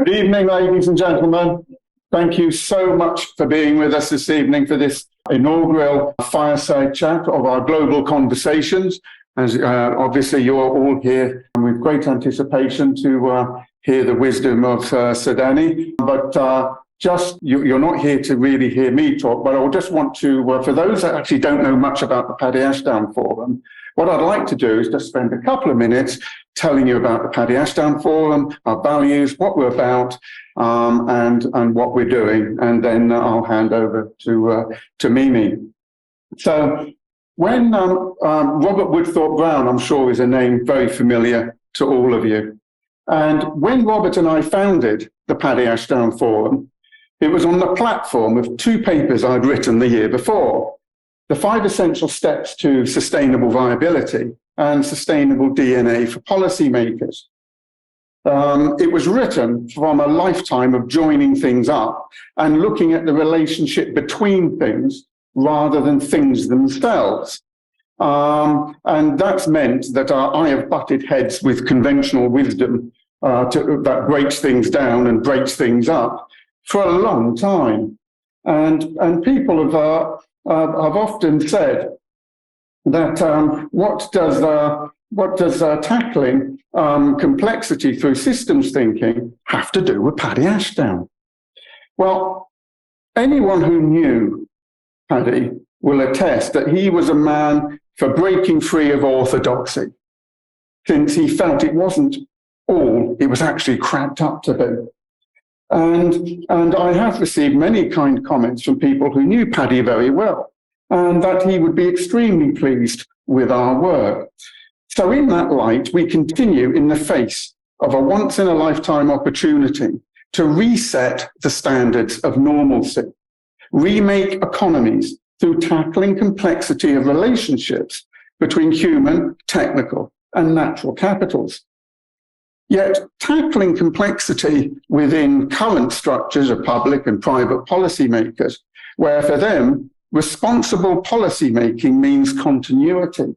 Good evening, ladies and gentlemen. Thank you so much for being with us this evening for this inaugural fireside chat of our global conversations. As obviously you're all here with great anticipation to hear the wisdom of Sudani. But you're not here to really hear me talk, but I just want to, for those that actually don't know much about the Paddy Ashdown Forum, what I'd like to do is just spend a couple of minutes telling you about the Paddy Ashdown Forum, our values, what we're about, and what we're doing. And then I'll hand over to Mimi. So when Robert Woodthorpe Brown, I'm sure is a name very familiar to all of you. And when Robert and I founded the Paddy Ashdown Forum, it was on the platform of two papers I'd written the year before: The 5 Essential Steps to Sustainable Viability and Sustainable DNA for Policymakers. It was written from a lifetime of joining things up and looking at the relationship between things rather than things themselves. And that's meant that I have butted heads with conventional wisdom that breaks things down and breaks things up for a long time. And people have often said that what does tackling complexity through systems thinking have to do with Paddy Ashdown? Well, anyone who knew Paddy will attest that he was a man for breaking free of orthodoxy, since he felt it wasn't all it was actually cracked up to be. And I have received many kind comments from people who knew Paddy very well, and that he would be extremely pleased with our work. So in that light, we continue in the face of a once-in-a-lifetime opportunity to reset the standards of normalcy, remake economies through tackling complexity of relationships between human, technical, and natural capitals. Yet tackling complexity within current structures of public and private policymakers, where for them, responsible policymaking means continuity,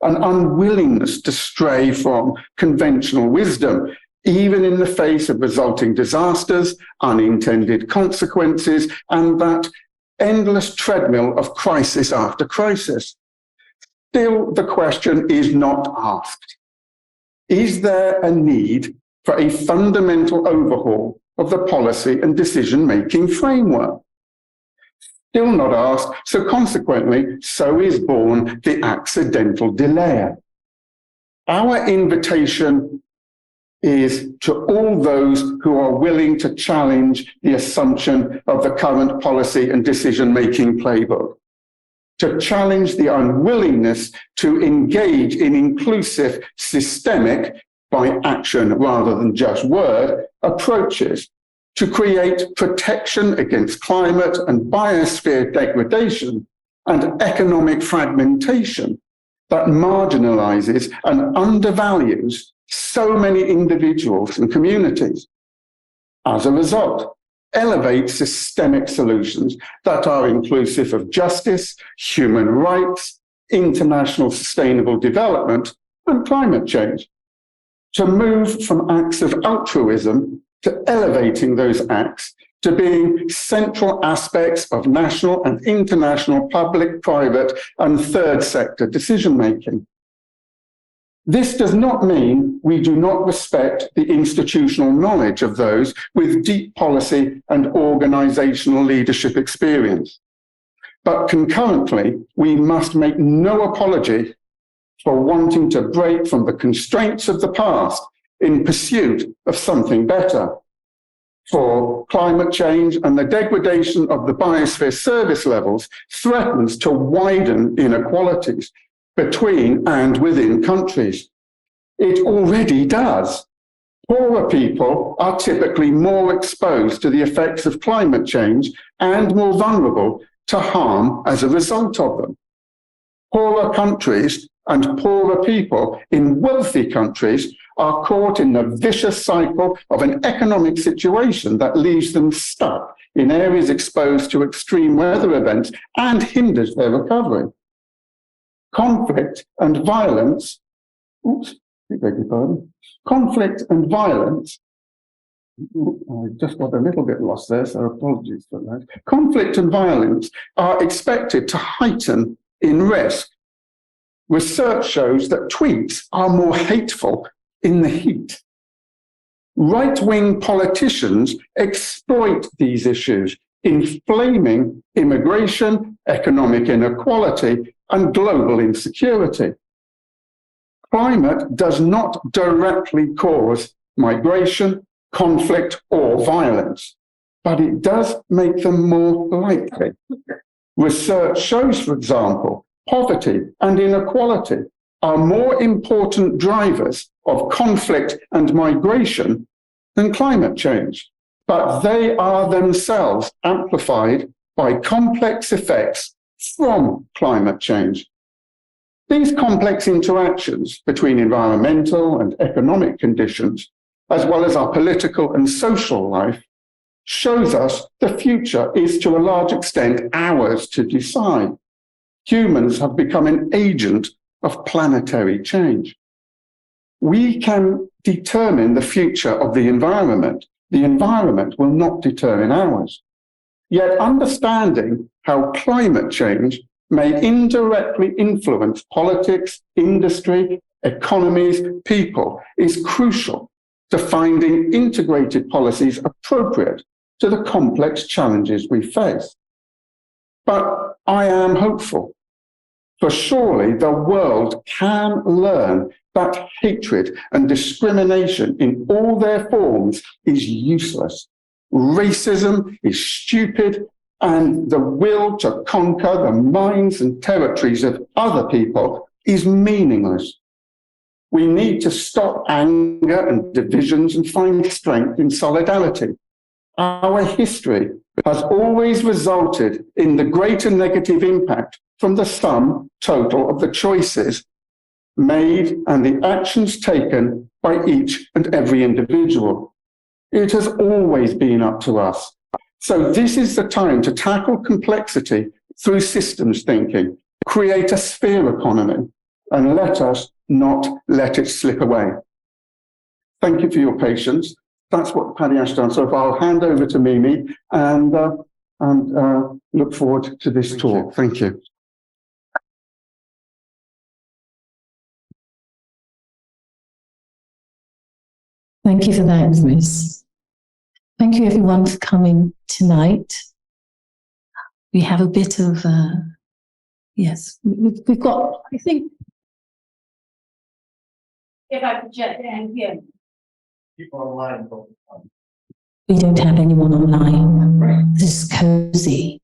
an unwillingness to stray from conventional wisdom, even in the face of resulting disasters, unintended consequences, and that endless treadmill of crisis after crisis. Still, the question is not asked. Is there a need for a fundamental overhaul of the policy and decision-making framework? Still not asked, so consequently, so is born the accidental delayer. Our invitation is to all those who are willing to challenge the assumption of the current policy and decision-making playbook, to challenge the unwillingness to engage in inclusive, systemic, by action rather than just word, approaches to create protection against climate and biosphere degradation and economic fragmentation that marginalizes and undervalues so many individuals and communities. As a result, elevate systemic solutions that are inclusive of justice, human rights, international sustainable development, and climate change. To move from acts of altruism to elevating those acts to being central aspects of national and international public, private, and third sector decision-making. This does not mean we do not respect the institutional knowledge of those with deep policy and organizational leadership experience. But concurrently, we must make no apology for wanting to break from the constraints of the past in pursuit of something better. For climate change and the degradation of the biosphere service levels threatens to widen inequalities between and within countries. It already does. Poorer people are typically more exposed to the effects of climate change and more vulnerable to harm as a result of them. Poorer countries and poorer people in wealthy countries are caught in the vicious cycle of an economic situation that leaves them stuck in areas exposed to extreme weather events and hinders their recovery. Conflict and violence I just got a little bit lost there, so apologies for that. Conflict and violence are expected to heighten in risk. Research shows that tweets are more hateful in the heat. Right-wing politicians exploit these issues, inflaming immigration, economic inequality, and global insecurity. Climate does not directly cause migration, conflict, or violence, but it does make them more likely. Research shows, for example, poverty and inequality are more important drivers of conflict and migration than climate change, but they are themselves amplified by complex effects from climate change. These complex interactions between environmental and economic conditions, as well as our political and social life, shows us the future is to a large extent ours to decide. Humans have become an agent of planetary change. We can determine the future of the environment. The environment will not determine ours. Yet understanding how climate change may indirectly influence politics, industry, economies, people is crucial to finding integrated policies appropriate to the complex challenges we face. But I am hopeful, for surely the world can learn that hatred and discrimination in all their forms is useless. Racism is stupid, and the will to conquer the minds and territories of other people is meaningless. We need to stop anger and divisions and find strength in solidarity. Our history has always resulted in the greater negative impact from the sum total of the choices made and the actions taken by each and every individual. It has always been up to us. So this is the time to tackle complexity through systems thinking, create a sphere economy, and let us not let it slip away. Thank you for your patience. That's what Paddy has done. So I'll hand over to Mimi and look forward to this talk. Thank you. Thank you for that, Chris. Thank you everyone for coming tonight. We have a bit of, yes, we've got, I think. If I project down here. People online. We don't have anyone online. This is cozy.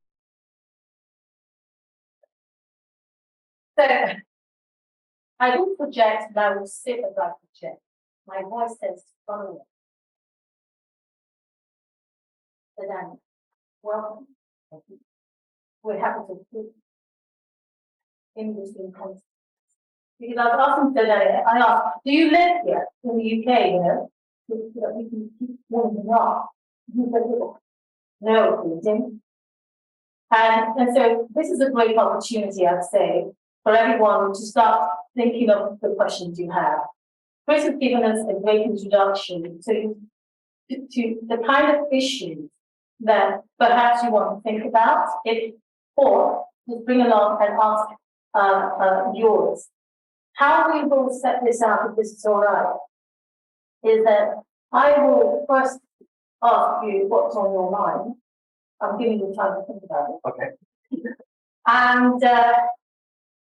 So, I will project and I will sit as I project. My voice says follow it. So then, welcome. We're happy to put in this context. Because I was asking today, I asked, do you live here in the UK, you know? So that we can keep warming up. No, we didn't. And so this is a great opportunity, I'd say, for everyone to start thinking of the questions you have. Chris has given us a great introduction to the kind of issues that perhaps you want to think about, or just bring along and ask yours. How we will set this up, if this is all right, is that I will first ask you what's on your mind. I'm giving you time to think about it. Okay. And,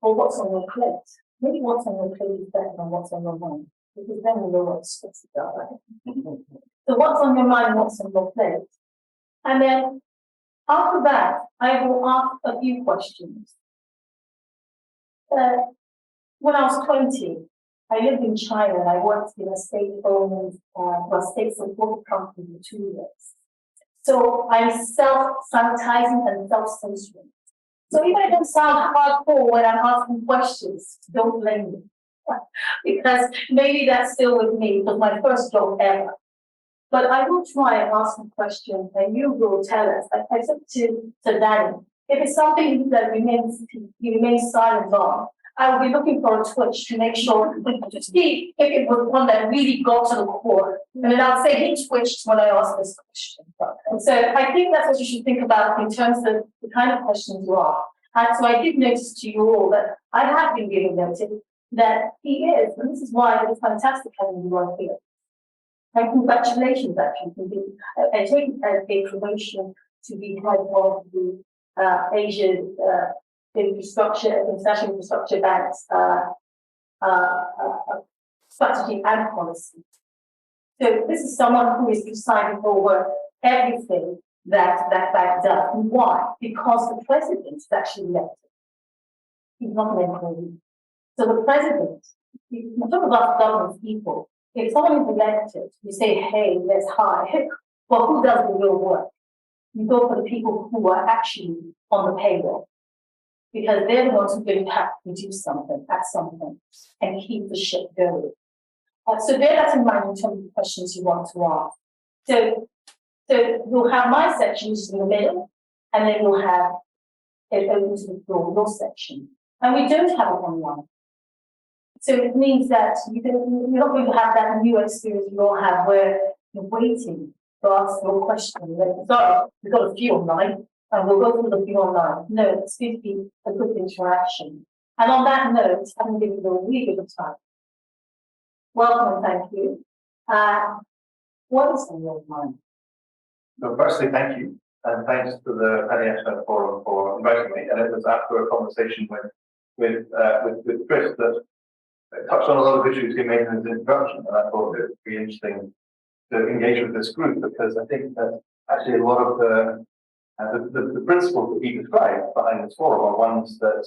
or what's on your plate. Maybe what's on your plate is better than what's on your mind, because then we know what's supposed to go, right? So what's on your mind, what's on your plate? And then after that, I will ask a few questions. When I was 20, I lived in China and I worked in a state-owned, state-supported company for 2 years. So I'm self-sanitizing and self-censoring. So if I don't sound hardcore when I'm asking questions, don't blame me. Because maybe that's still with me, it was my first job ever. But I will try and ask some questions and you will tell us. I said to Danny, if it's something that you remain silent on, I will be looking for a twitch to make sure to see if it was one that really got to the core. And then I'll say he twitched when I asked this question. And so I think that's what you should think about in terms of the kind of questions you ask. And so I did notice to you all that I have been giving notice that he is, and this is why it's fantastic having you on here. And congratulations, actually, I take it as a promotion to be head of the Asian international infrastructure banks strategy and policy. So this is someone who is presiding over everything that bank does. And why? Because the president is actually elected. He's not an employee. So the president, we talk about government people. If someone is elected, you say, hey, let's hire. Well, who does the real work? You go for the people who are actually on the payroll. Because they're the ones who are going to have to do something at some point and keep the ship going. So bear that in mind in terms of the questions you want to ask. So you'll have my section, which is in the middle, and then you'll have it open to the floor, your section. And we don't have it online. So it means that you're not going to have that new experience you all have where you're waiting to ask your question. Sorry, we've got a few online, and we'll go through the few online. No, it's going to be a good interaction. And on that note, I'm going to give you a really good time. Welcome and thank you. What is on your mind? So firstly, thank you. And thanks to the International Forum for inviting me. And it was after a conversation with Chris that touched on a lot of issues he made in his introduction. And I thought it would be interesting to engage with this group because I think that actually a lot of the principles that he described behind this forum are ones that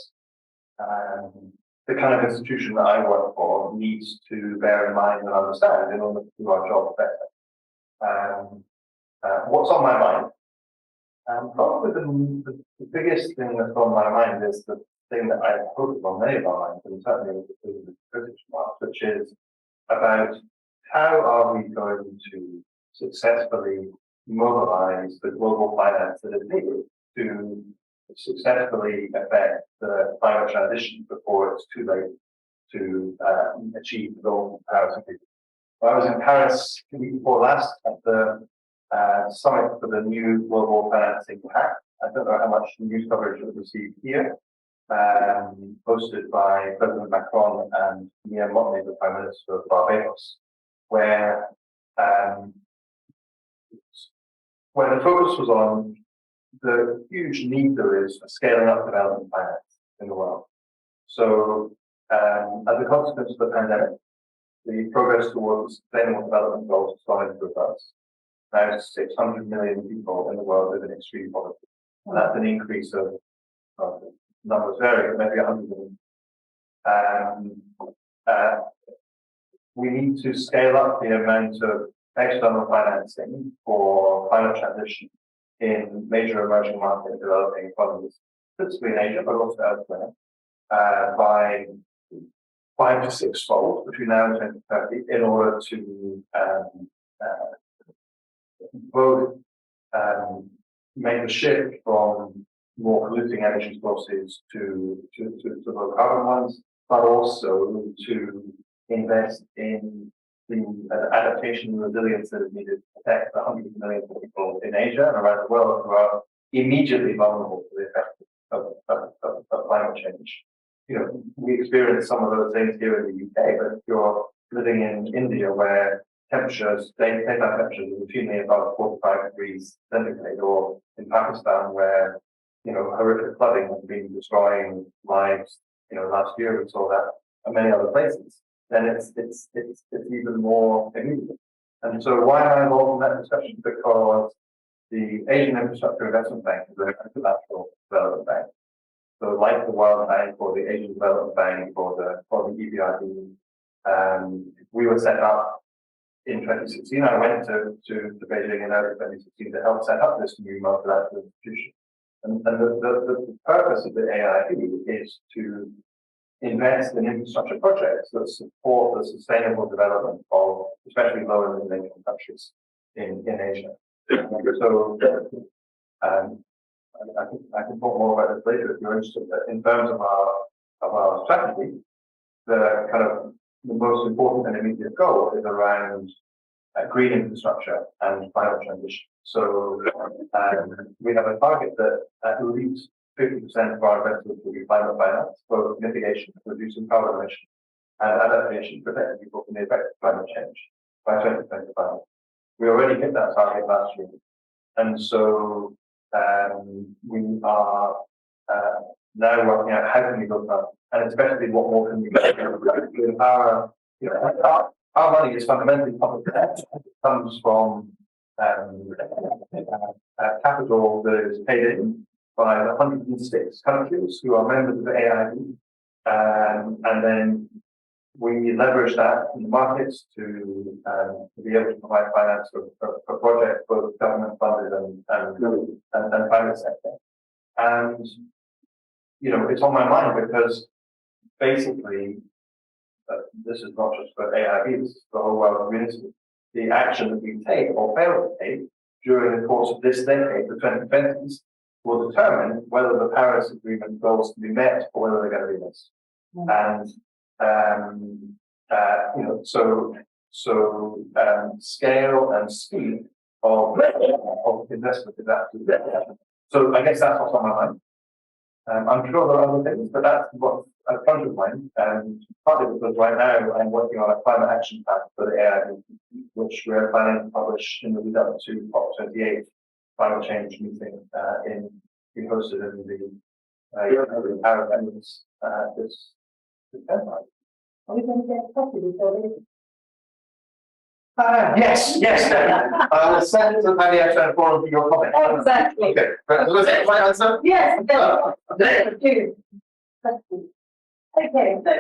the kind of institution that I work for needs to bear in mind and understand in order to do our job better. What's on my mind? Probably the biggest thing that's on my mind is the thing that I hope is on many of our minds, and certainly the British ones, which is about how are we going to successfully mobilize the global finance that is needed to successfully affect the climate transition before it's too late to achieve the goal of Paris Agreement. I was in Paris the week before last at the summit for the new global financing pact. I don't know how much news coverage it received here, hosted by President Macron and Mia Mottley, the Prime Minister of Barbados, where the focus was on the huge need there is for scaling up development finance in the world. So, as a consequence of the pandemic, the progress towards the Sustainable Development Goals has gone into reverse. Now 600 million people in the world live in extreme poverty. And that's an increase of, numbers vary, maybe 100 million. We need to scale up the amount of external financing for climate transition in major emerging market developing economies, principally in Asia, but also elsewhere, by 5 to 6-fold between now and 2030 in order to both make the shift from more polluting energy sources to low carbon ones, but also to invest in the adaptation and resilience that is needed to protect the hundreds of millions of people in Asia and around the world who are immediately vulnerable to the effects of climate change. You know, we experience some of those things here in the UK, but if you're living in India where temperatures, daytime temperatures are routinely above 45 degrees centigrade, or in Pakistan where, you know, horrific flooding has been destroying lives, you know, last year we saw that, and many other places, then it's even more immediate. And so why am I involved in that discussion? Because the Asian Infrastructure Investment Bank is an international development bank. So like the World Bank or the Asian Development Bank or the EBRD, we were set up in 2016. I went to Beijing in early 2016 to help set up this new multilateral institution. And the purpose of the AIIB is to invest in infrastructure projects that support the sustainable development of especially low and middle income countries in Asia. So I can talk more about this later if you're interested. But in terms of our strategy, the kind of the most important and immediate goal is around green infrastructure and climate transition. So we have a target that at least 50% of our investments will be climate finance, both mitigation, reducing carbon emissions, and adaptation, protecting people from the effects of climate change by 2025. We already hit that target last year. And so we are now working out how can we go further, and especially what more can we do. Our money is fundamentally public debt. It comes from capital that is paid in by the 106 countries who are members of the AIIB, and then we leverage that in the markets to be able to provide finance for projects, both government funded and private sector. And it's on my mind because basically this is not just for AIIB, this is for the whole world community. The action that we take or fail to take during the course of this decade, the 2020s, will determine whether the Paris Agreement goals can be met or whether they're going to be missed. And scale and speed of investment is absolutely important. So I guess that's what's on my mind. I'm sure there are other things, but that's what's at front of mind. And partly because right now I'm working on a climate action plan for the AIIB, which we're planning to publish in the lead up to COP28 climate change meeting being hosted in the Arab Emirates this September. Are we going to get a copy before this? Yes, definitely. I'll send it to Paddy and forward your comment. Exactly. Okay, was that my answer? Yes, definitely. Okay, so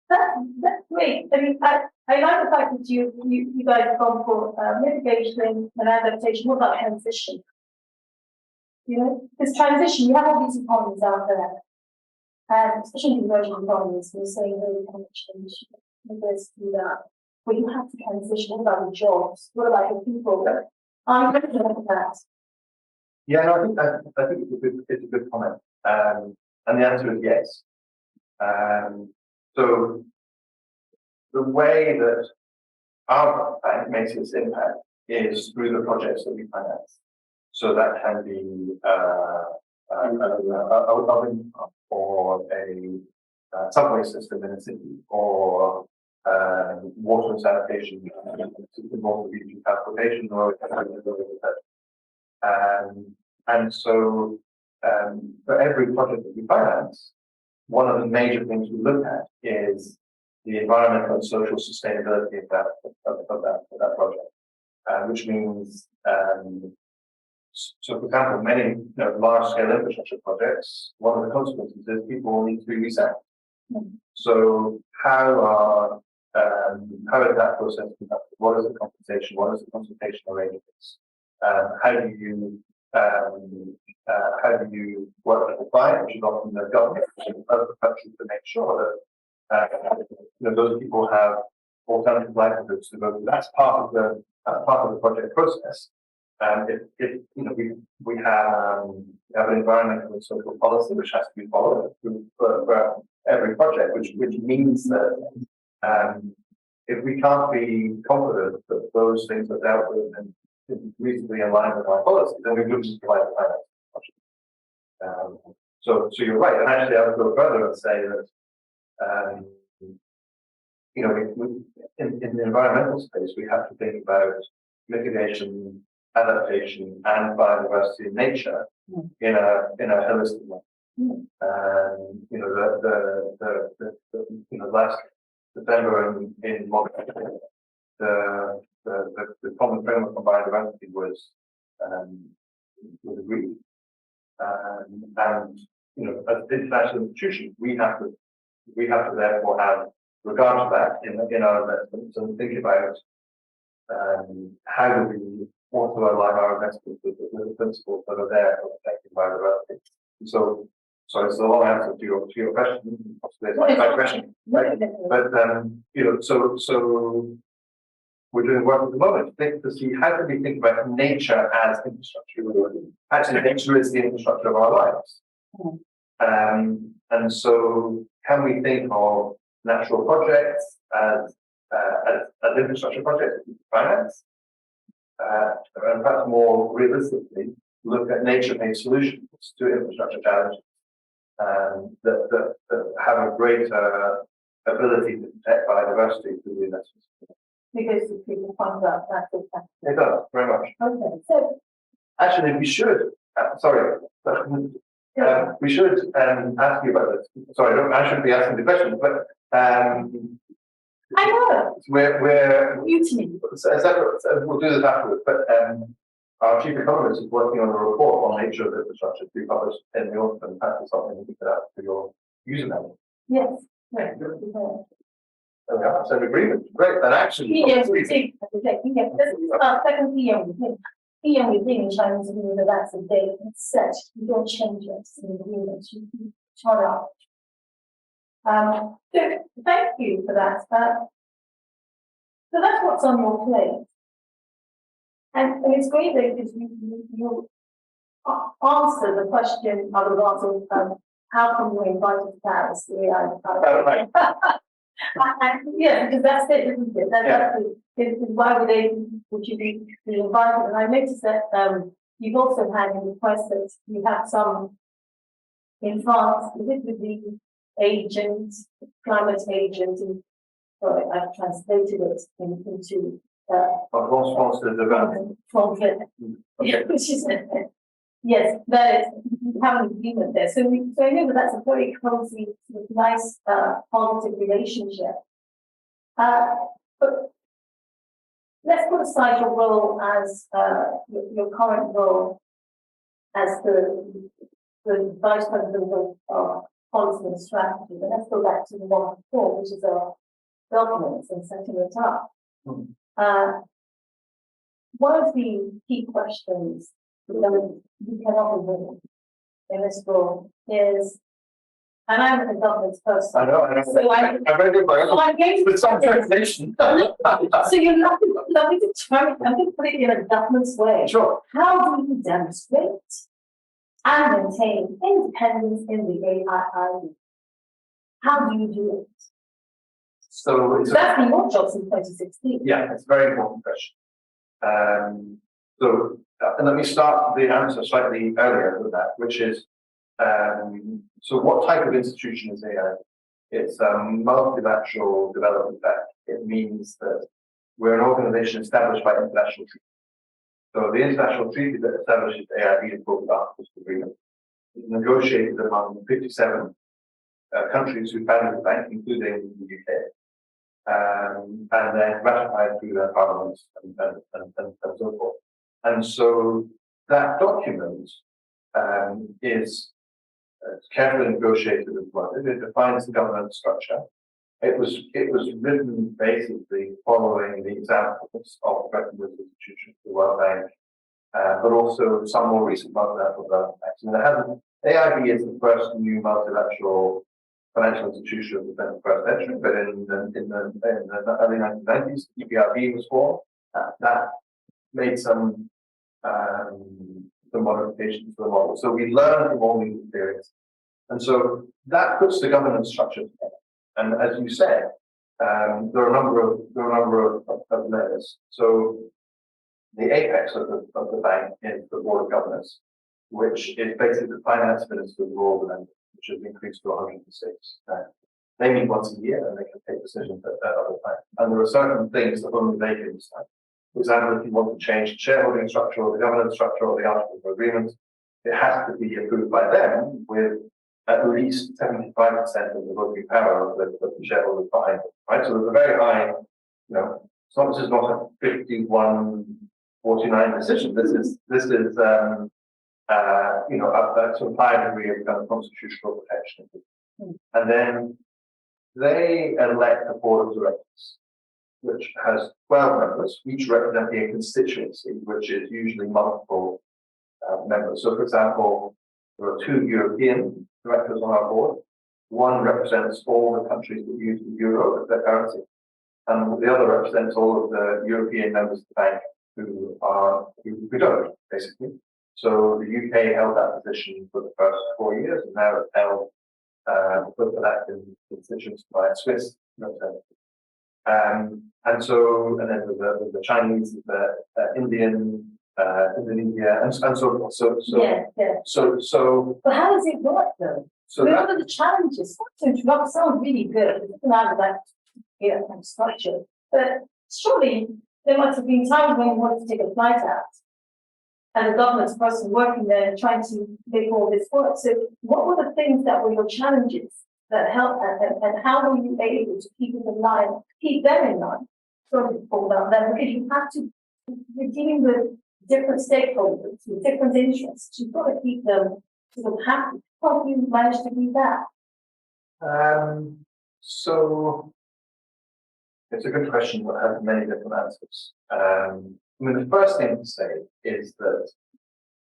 that's great. I mean, I like the fact that you guys have gone for mitigation and adaptation. What about transition? This transition, you have all these economies out there, and especially emerging economies, we're saying really kind of change. There's that. But you have to transition. What about the jobs? What about the people? I'm going to look at that. Yeah, no, I think it's a good comment. And the answer is yes. So the way that our bank makes its impact is through the projects that we finance. So that can be a wind farm or a subway system in a city, or water and sanitation, water region transportation, or and so for every project that we finance, one of the major things we look at is the environmental and social sustainability of that project, which means so for example, many large-scale infrastructure projects, one of the consequences is people need to be resettled. So how is that process conducted? What is the compensation? What is the consultation arrangements? How do you work with the client, which is often the government of the country, to make sure that those people have alternative livelihoods to go through? That's part of the project process. If we have an environmental and social policy which has to be followed for every project, which means that if we can't be confident that those things are dealt with and reasonably in line with our policy, then we would just provide the finance. So you're right, and actually I would go further and say that in the environmental space we have to think about mitigation, adaptation, and biodiversity in nature in a holistic way. Last September in moderator, the common framework on biodiversity was agreed, and as an international institution, we have to therefore have regard to that in our investments and think about how do we also align our investments with the principles that are there for protecting biodiversity. So it's a long answer to your question. Possibly it's my question, right? But so we're doing work at the moment to see how can we think about nature as infrastructure. Actually, nature is the infrastructure of our lives. And so, can we think of natural projects as infrastructure projects in finance? And perhaps more realistically, look at nature-based solutions to infrastructure challenges that have a greater ability to protect biodiversity through the investments. Because people find out that's exactly. It does, very much. Okay, so. Actually, we should, we should ask you about this. Sorry, I shouldn't be asking the question, but I know. We're Mutiny. separate, so we'll do this afterwards, but our chief economist is working on a report on nature of infrastructure to be published in the autumn, and perhaps something that you could add to your user manual. Yes. Right. There we are, so an agreement. Great, and actually. This is our second PM meeting. PM meeting in Chinese means that that's a date set. You don't change it in the agreement. You turn up. So thank you for that. So that's what's on your plate. And it's great because you answer the question I was asking, how come we're invited to Paris? Right. Yeah, because that's it, isn't it? Why would you be invited? And I noticed that you've also had in the press that you have some in France, is it with the agent, climate agent, and sorry, I've translated it into France de development. Okay. Which is yes, that is, you have an agreement there. So I know that that's a very cozy, sort of nice, positive relationship. But let's put aside your role as your current role as the vice president of policy and strategy. And let's go back to the one before, which is our governance and setting it up. One of the key questions that we cannot avoid in this role is, and I'm a governance person. I know. So I'm very good. So I'm going to with some translation. So you're not going to try. I'm going to put it in a governance way. Sure. How do you demonstrate and maintain independence in the AIIB? How do you do it? So That's been your job since 2016. Yeah, it's a very important question. And let me start the answer slightly earlier with that, which is, so what type of institution is AIIB? It's a multilateral development bank. It means that we're an organization established by international treaty. So the international treaty that establishes AIIB is called the Articles of Agreement. It's negotiated among 57 countries who founded the bank, including the UK. And then ratified through their parliaments and so forth. And so that document is carefully negotiated as well. It defines the governance structure. It was written basically following the examples of Bretton Woods institutions, the World Bank, but also some more recent multilateral development banks. And AIIB is the first new multilateral financial institution of the 21st century, but in the early 1990s, the EBRD was formed. That made some modifications to the model. So we learned from all these experiences. And so that puts the governance structure together. And as you said, there are a number of layers. So the apex of the bank is the Board of Governors, which is basically the finance minister of all the members, which has increased to 106. They meet once a year and they can take decisions at other times. And there are certain things that only they can decide. For example, if you want to change the shareholding structure or the governance structure or the Articles of Agreement, it has to be approved by them with at least 75% of the voting power of the shareholders behind it. Right? So there's a very high, this is not a 51-49 decision. This is a sort of high degree of kind of constitutional protection. And then they elect a board of directors, which has 12 members, each representing a constituency, which is usually multiple members. So, for example, there are 2 European directors on our board. One represents all the countries that use the euro as their currency, and the other represents all of the European members of the bank who don't, basically. So the UK held that position for the first 4 years, and now it's held but that in situations by Swiss. And then there's the Chinese, the Indian, Indonesia, and so forth. So. But how does it work though? So what are the challenges? To interrupt sounds really good. It doesn't matter that structure, but surely there must have been times when you wanted to take a flight out, and the government's person working there trying to make all this work. So, what were the things that were your challenges that helped, and how were you able to keep it in line, keep them in line? Sorry to talk about that, because you have to. You're dealing with different stakeholders with different interests. You've got to keep them sort of happy. How do you manage to do that? So it's a good question that has many different answers. I mean, the first thing to say is that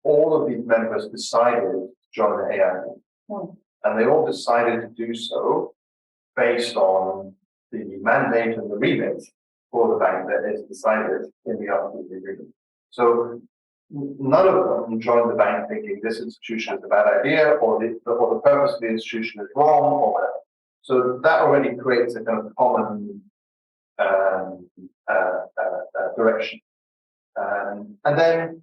all of these members decided to join the AIIB, and they all decided to do so based on the mandate and the remit for the bank that is decided in the articles of the agreement. So none of them joined the bank thinking this institution is a bad idea, or the purpose of the institution is wrong, or whatever. So that already creates a kind of common direction. And then,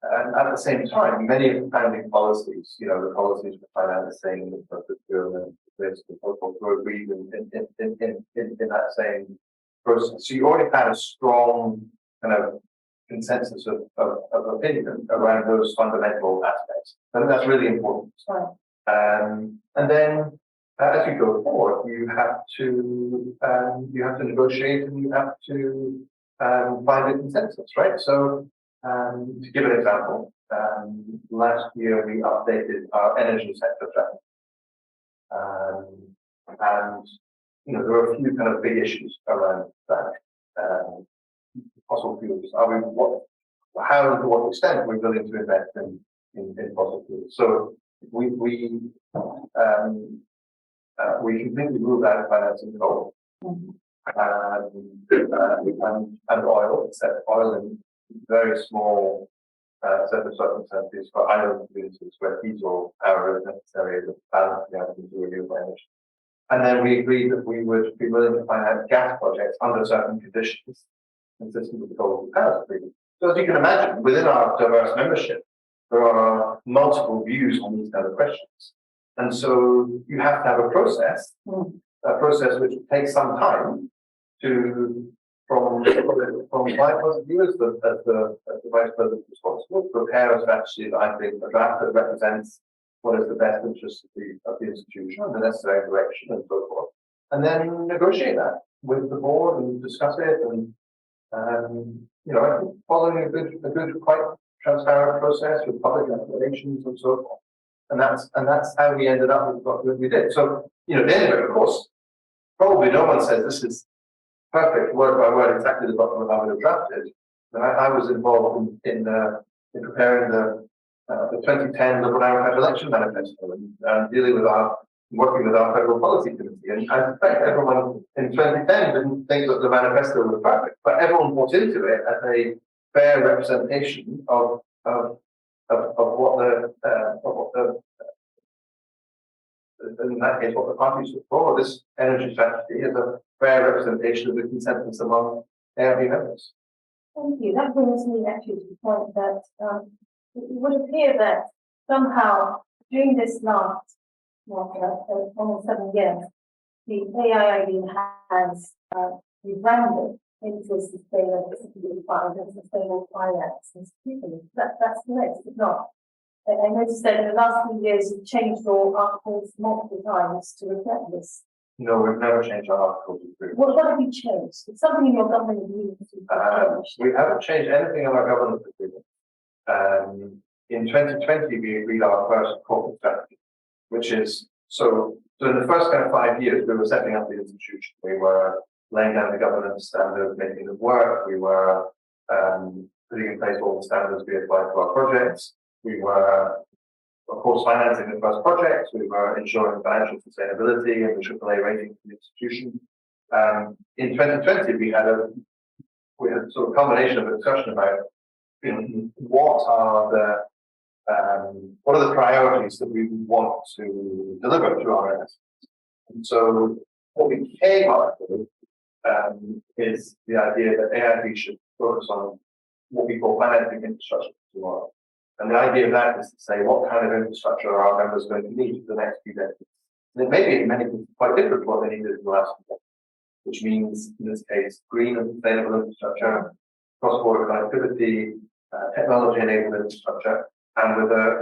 at the same time, many of the founding policies, the policies for financing, the procurement, this, the protocol were agreed in that same process. So you already had a strong kind of consensus of opinion around those fundamental aspects. And that's really important. And then, as you go forward, you have to negotiate, and you have to find a consensus, right? So, to give an example, last year we updated our energy sector strategy, and there were a few kind of big issues around that. Fossil fuels. How and to what extent are we willing to invest in fossil fuels? So we completely ruled out financing coal and oil, except oil in very small set of circumstances for island communities where diesel power is necessary to balance out into renewable energy. And then we agreed that we would be willing to finance gas projects under certain conditions, consistent with the goals of the Paris Agreement. So as you can imagine, within our diverse membership, there are multiple views on these kind of questions. And so you have to have a process which takes some time from my point of view as the Vice President responsible, to prepare a strategy that I think a draft that represents what is the best interest of the institution and the necessary direction and so forth. And then negotiate that with the board and discuss it, and I think following a good, quite transparent process with public declarations and so forth. And that's how we ended up with what we did. So, the end of it, of course, probably no one says this is perfect word by word exactly the document I would have drafted. But I was involved in preparing the 2010 Liberal Democrat election manifesto and working with our federal policy committee. And I suspect everyone in 2010 didn't think that the manifesto was perfect, but everyone bought into it as a fair representation of what in that case, what the parties were for. This energy strategy is a fair representation of the consensus among AIIB members. Thank you. That brings me actually to the point that it would appear that somehow during this last almost 7 years, the AIIB has rebranded into sustainable finance institution. That's correct, it's not. I noticed that in the last few years you've changed your articles multiple times to reflect this. No, we've never changed our articles. What have you changed? It's something in your government agreement. We haven't changed anything in our government agreement. In 2020, we agreed our first corporate strategy, which is so in the first kind of 5 years, we were setting up the institution. We were laying down the governance standards, making them work. We were putting in place all the standards we applied to our projects. We were, of course, financing the first projects. We were ensuring financial sustainability and the AAA rating for the institution. In 2020, we had a sort of combination of a discussion about what are what are the priorities that we want to deliver through our investments? And so what we came up with is the idea that AIIB should focus on what we call financing infrastructure for tomorrow. And the idea of that is to say, what kind of infrastructure are our members going to need for the next few decades? And it may be in many cases quite different to what they needed in the last few decades, which means, in this case, green and sustainable infrastructure, cross-border connectivity, technology-enabled infrastructure, and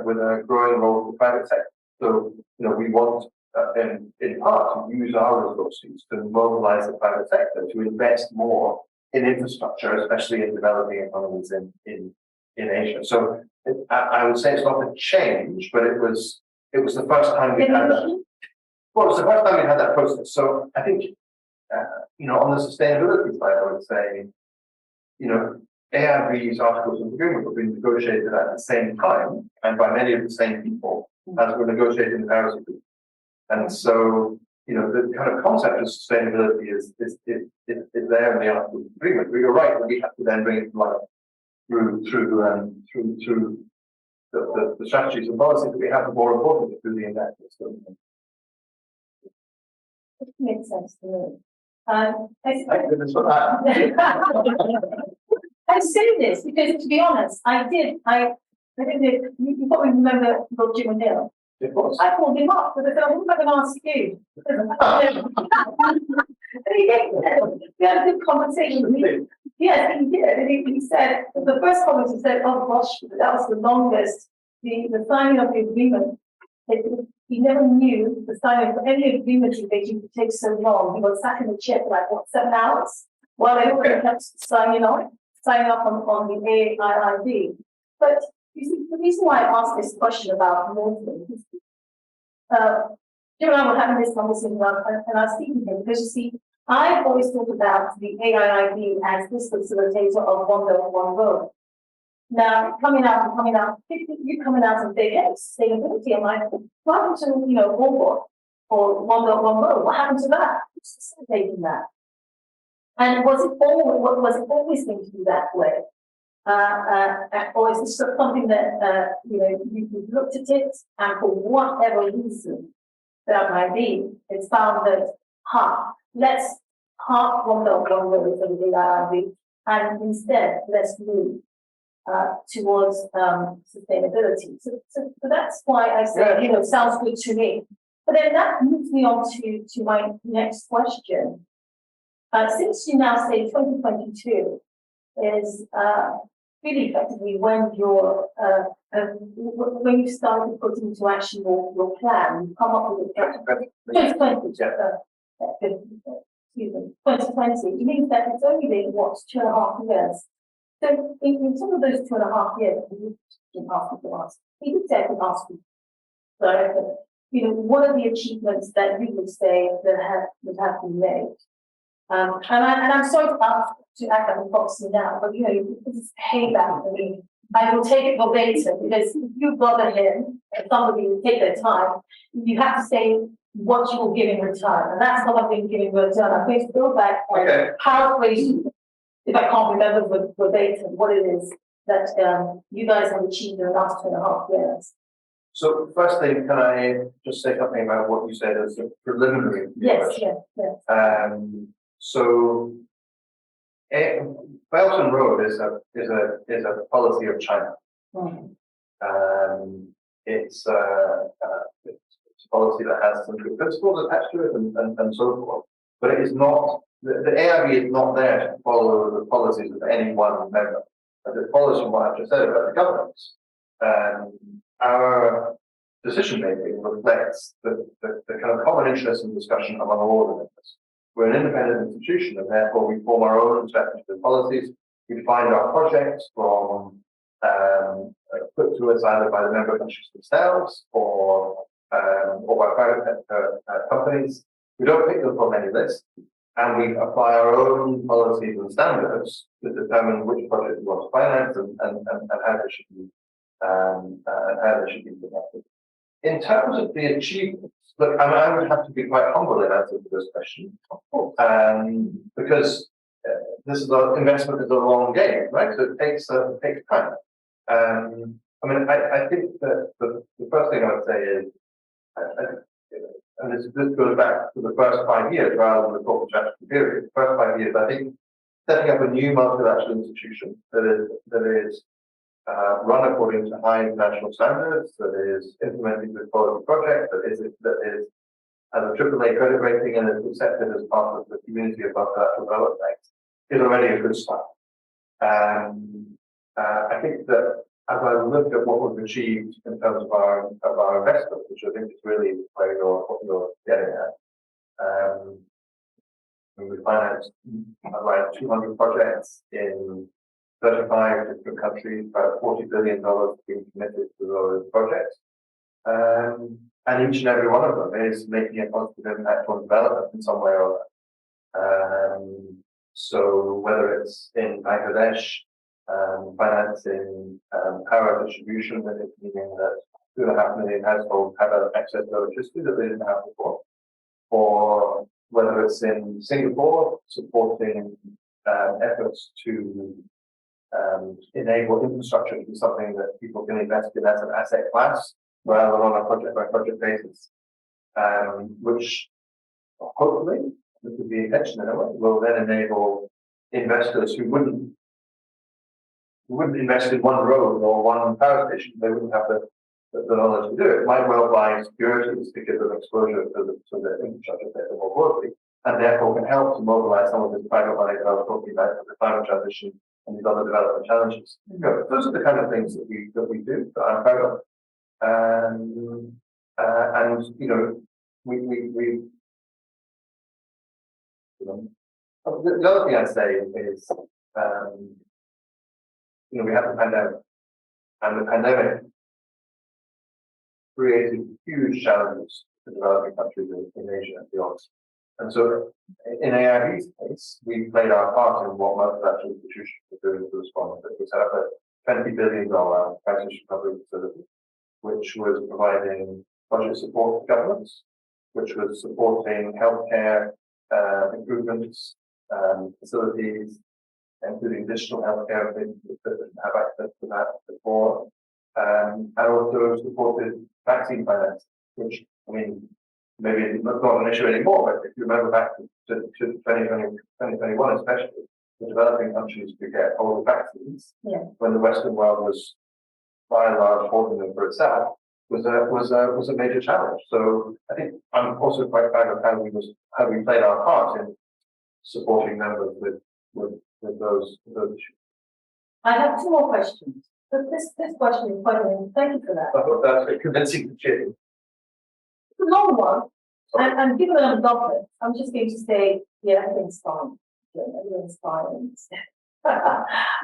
with a growing role for the private sector. So, we want, in part, to use our resources to mobilize the private sector to invest more in infrastructure, especially in developing economies in Asia. So, I would say it's not a change, but it was the first time we had that. Well, it's the first time we had that process. So, I think, on the sustainability side, I would say, AIIB's articles of agreement have been negotiated at the same time and by many of the same people as were negotiated in the Paris Agreement. And so, the kind of concept of sustainability is there in the articles of agreement. But you're right that we have to then bring it to life through the strategies and policies that we have, more importantly through the investments. It makes sense to me. Thank goodness for that. I say this because, to be honest, I think you probably remember Dr Jim Hill. Of course. I called him up because I said, what am I going to ask you? And we had a good conversation. Yes, he did. And he said, the first comment he said, oh gosh, that was the longest, the signing of the agreement. He never knew the signing of any agreement in Beijing would take so long. He was sat in the chair for like, 7 hours? While everybody kept signing up on the AIIB. But you see, the reason why I asked this question about Northern is Jim and I were having this conversation and I was speaking to him because you see, I've always thought about the AIIB as this facilitator of one belt, one road. Now, coming out, you coming out and say, hey, sustainability, I'm like, what happened to, all or one belt, one road? What happened to that? Who's facilitating that? And was it always going to be that way? Or is this something that, you've looked at it and for whatever reason that might be, it's found that, let's park one belt, one road for the AIIB and instead let's move towards sustainability. So that's why I said, it sounds good to me. But then that moves me on to my next question. Since you now say 2022 is really effectively when when you started to put into action your plan, you come up with a 2020. Excuse me, 2020. It means that it's only been 2.5 years. So in some of those 2.5 years, you didn't ask me to ask. You did say I could ask you. So, what are the achievements that you would say that have been made? And I'm sorry to act like a proxy now, but this is payback. I mean, I will take it verbatim because if you bother him, and somebody will take their time, you have to say what you will give in return, and that's what I've been giving in return. I'm going to go back and paraphrase, if I can't remember verbatim, what it is that you guys have achieved in the last 2.5 years. So, firstly, can I just say something about what you said as a preliminary? Yes. So, Belt and Road is a policy of China. It's a policy that has some good principles attached to it and so forth. But it is not, the AIIB is not there to follow the policies of any one member. It follows from what I've just said about the governance. Our decision making reflects the kind of common interest and discussion among all the members. We're an independent institution, and therefore we form our own strategies and policies. We find our projects from put to us either by the member countries themselves or by private sector companies. We don't pick them from any list, and we apply our own policies and standards to determine which projects we want to finance and how they should be implemented. In terms of the achievements, look, I would have to be quite humble in answer to this question, because investment is a long game, right? So it takes time. I mean, I think that the first thing I would say is, and this goes back to the first 5 years rather than the corporate strategy period. The first 5 years, I think, setting up a new multilateral institution that is run according to high international standards, that is implementing the quality project, that is has a AAA credit rating and is accepted as part of the community of multilateral development banks, is already a good start. I think that as I look at what we've achieved in terms of our investment, which I think is really where what you're getting at, we financed around 200 projects in 35 different countries, about $40 billion being committed to those projects. And each and every one of them is making a positive impact on development in some way or other. So whether it's in Bangladesh, financing power distribution, meaning that 2.5 million households have access to electricity that they didn't have before, or whether it's in Singapore, supporting efforts to enable infrastructure to be something that people can invest in as an asset class rather than on a project-by-project basis, which hopefully, this would be intention anyway, will then enable investors who wouldn't invest in one road or one power station. They wouldn't have the knowledge to do it. Might well buy securities because of exposure to the infrastructure sector more broadly, and therefore can help to mobilize some of this private money that I was talking about, the climate transition and these other development challenges. You know, those are the kind of things that we do that I'm proud of. And you know, the other thing I'd say is, you know, we have the pandemic, and the pandemic created huge challenges for developing countries in Asia and beyond. And so, in AIIB's case, we played our part in what multilateral institutions were doing to respond. We set up a $20 billion crisis recovery facility, which was providing budget support to governments, which was supporting healthcare improvements, facilities, including digital healthcare that didn't have access to that before, and also supported vaccine finance, which, I mean, maybe it's not an issue anymore, but if you remember back to 2021 especially, the developing countries could get all the vaccines when the Western world was by and large holding them for itself was a major challenge. So I think I'm also quite proud of how we played our part in supporting members with those issues. I have two more questions. But this question is quite long. Thank you for that. I thought that's a convincing to cheer. It's a long one, and given that I'm doctor, I'm just going to say, yeah, everything's fine. Everything's fine.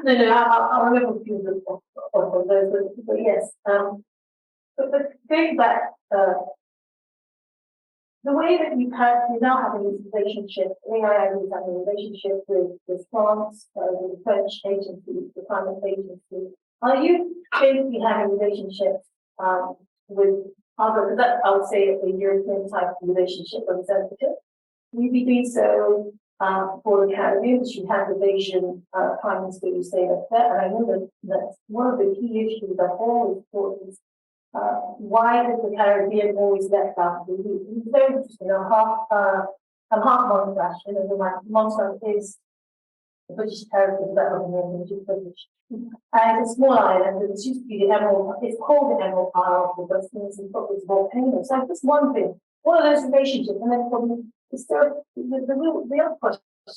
No, I'll remember a few of those, but yes. But going back, the way that you now have a relationship, AIIB is having a relationship with France, with the French agency, the climate agency. Are you going to be having relationships with other, that I would say a European type of relationship representative? Will you be doing so for the Caribbean, which you have the Asian Prime Minister you say up there? And I know that one of the key issues I've always thought is why is the Caribbean always left out of the loop? It's very interesting. I'm half Montreal, and my Montreal is the British Caribbean Development, which is British. And it's a small island, and it used to be the Emerald, it's called the Emerald Isle of the Westerners and it's volcanoes. So just one thing, what are those relationships? And then from the other question is,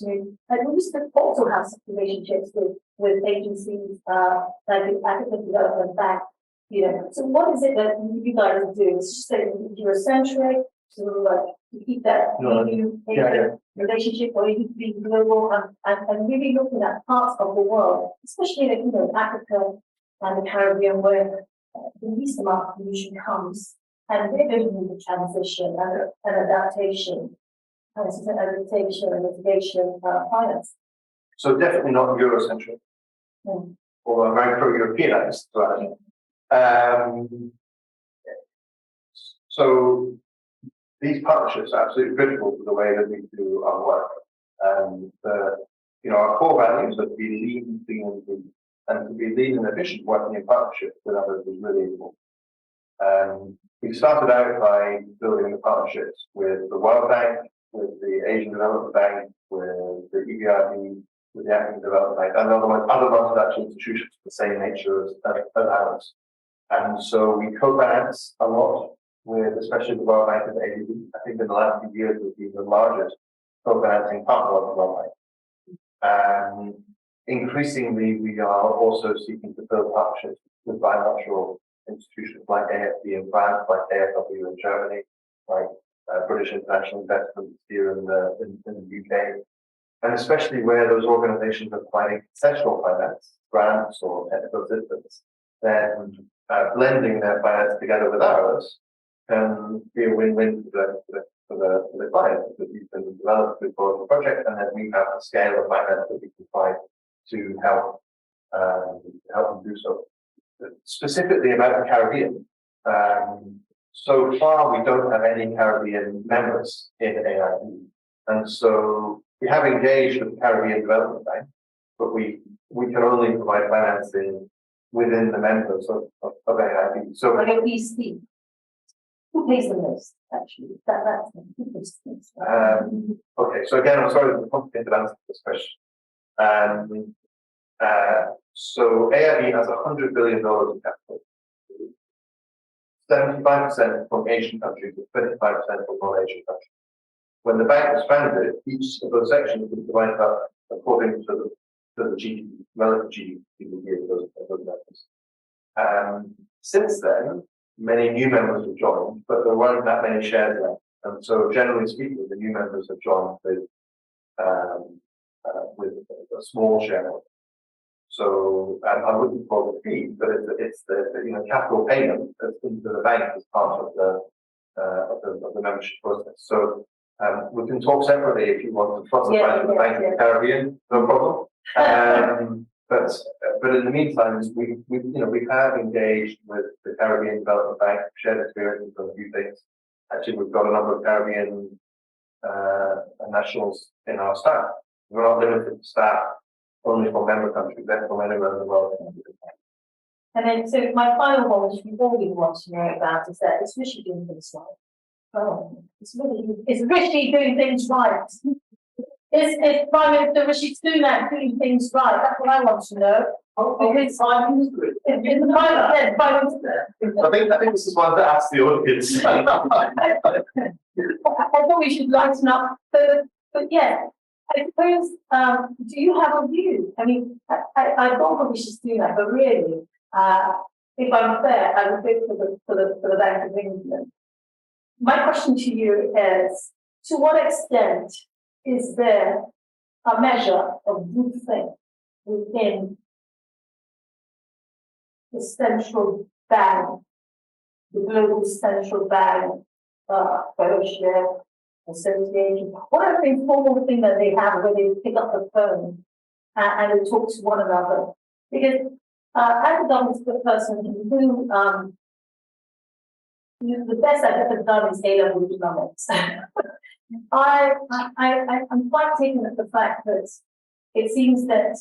we used to also have relationships with agencies like the African Development Bank. You know, so what is it that you guys are doing? It's just that Eurocentric, sort of like to keep that relationship, or you need to be global and really looking at parts of the world, especially like, you know, Africa and the Caribbean, where the least amount of pollution comes, and they're going to need the transition and adaptation, and mitigation finance. So definitely not Eurocentric, or very pro-Europeanized, right? So these partnerships are absolutely critical to the way that we do our work. And you know, our core values of be lean, clean, and green. and to be lean and efficient working in partnership with others is really important. We started out by building the partnerships with the World Bank, with the Asian Development Bank, with the EBRD, with the African Development Bank, and other multilateral institutions of the same nature as ours. And so we co-finance a lot with, especially the World Bank and the AIIB. I think in the last few years we've been the largest co-financing partner of the World Bank. Increasingly, we are also seeking to build partnerships with bilateral institutions like AIIB in France, like AFW in Germany, like British International Investment here in the UK, and especially where those organizations are providing sectoral finance, grants or technical assistance, then blending their finance together with ours can be a win-win for the client, because you can develop a good project and then we have the scale of finance that we can provide to help them do so. Specifically about the Caribbean, so far we don't have any Caribbean members in AIIB, and so we have engaged with the Caribbean Development Bank, but we can only provide financing within the members of AIIB. So like a VC. Who pays the most, actually? That's who pays the most. Okay, so again, I'm sorry for the complicated answer to this question. So AIIB has $100 billion in capital. 75% from Asian countries and 25% from non-Asian countries. When the bank was founded, each of those sections was divided up according to the GDP, relative GDP of those members. Since then, many new members have joined, but there weren't that many shares left. And so, generally speaking, the new members have joined with a small share. So I wouldn't call it a fee, but it's the capital payment that's into the bank as part of the membership process. So we can talk separately if you want to proselytize the Bank of the Caribbean, no problem. But in the meantime, we have engaged with the Caribbean Development Bank, shared experiences on a few things. Actually, we've got a number of Caribbean nationals in our staff. We're not limited to staff only from member countries, they're from anywhere in the world. And then, so my final one, which we all really want to know about, is that it's Rishi doing things right. Oh, it's Rishi doing things right. Is Prime Minister Rishi Sunak doing things right? That's what I want to know. Because Prime Minister. I think this is one that asks the audience. I thought we should lighten up. But yeah. I suppose, do you have a view? I mean, I don't think we should do that, but really, if I'm fair, I would go for the Bank of England. My question to you is, to what extent is there a measure of groupthink within the central bank, the global central bank, fellowship, association, whatever informal thing that they have where they pick up the phone and they talk to one another? Because as a government person who the best I've ever done is A-level economics. I'm quite taken at the fact that it seems that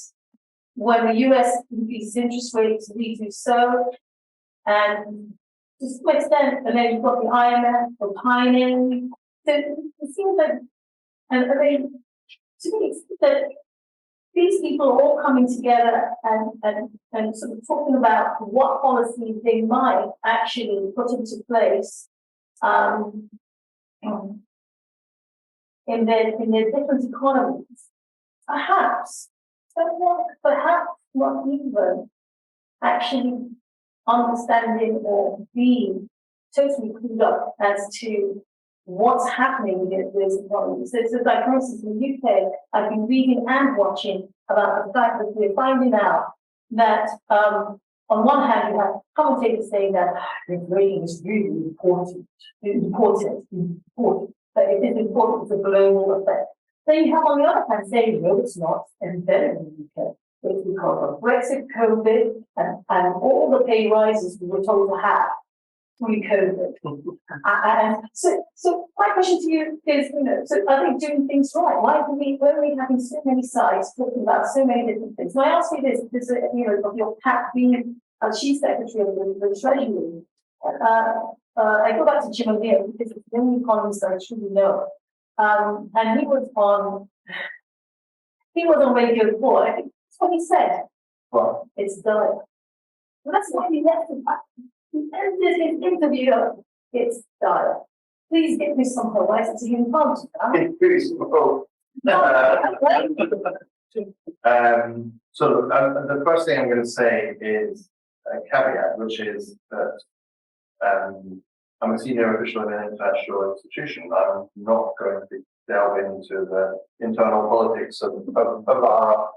when the US increases interest rates, we do so, and to some extent, and then you've got the IMF opining. So it seems that, and I mean, to me, it's that these people are all coming together and sort of talking about what policies they might actually put into place in their different economies. Perhaps not even actually understanding or being totally clued up as to what's happening within those economies. So like, for instance, in the UK, I've been reading and watching about the fact that we're finding out that on one hand, you have commentators saying that inflation is really important, but it is important, it's a global effect. Then you have on the other hand saying, no, it's not, and better in the UK. It's because of Brexit, COVID, and all the pay rises we were told to have. pre-COVID. And so my question to you is, so are they doing things right? Why are we having so many sites talking about so many different things? So I ask you this, of your being as Chief Secretary of the Treasury, I go back to Jim O'Neill because it's the only economist I truly know. And he was on Radio 4. I think that's what he said. Well, it's done. Well, that's why he left it back. He ended his interview. It's dire. Please give me some advice to you in front of that. it's pretty simple. So the first thing I'm going to say is a caveat, which is that I'm a senior official in an international institution. I'm not going to delve into the internal politics of our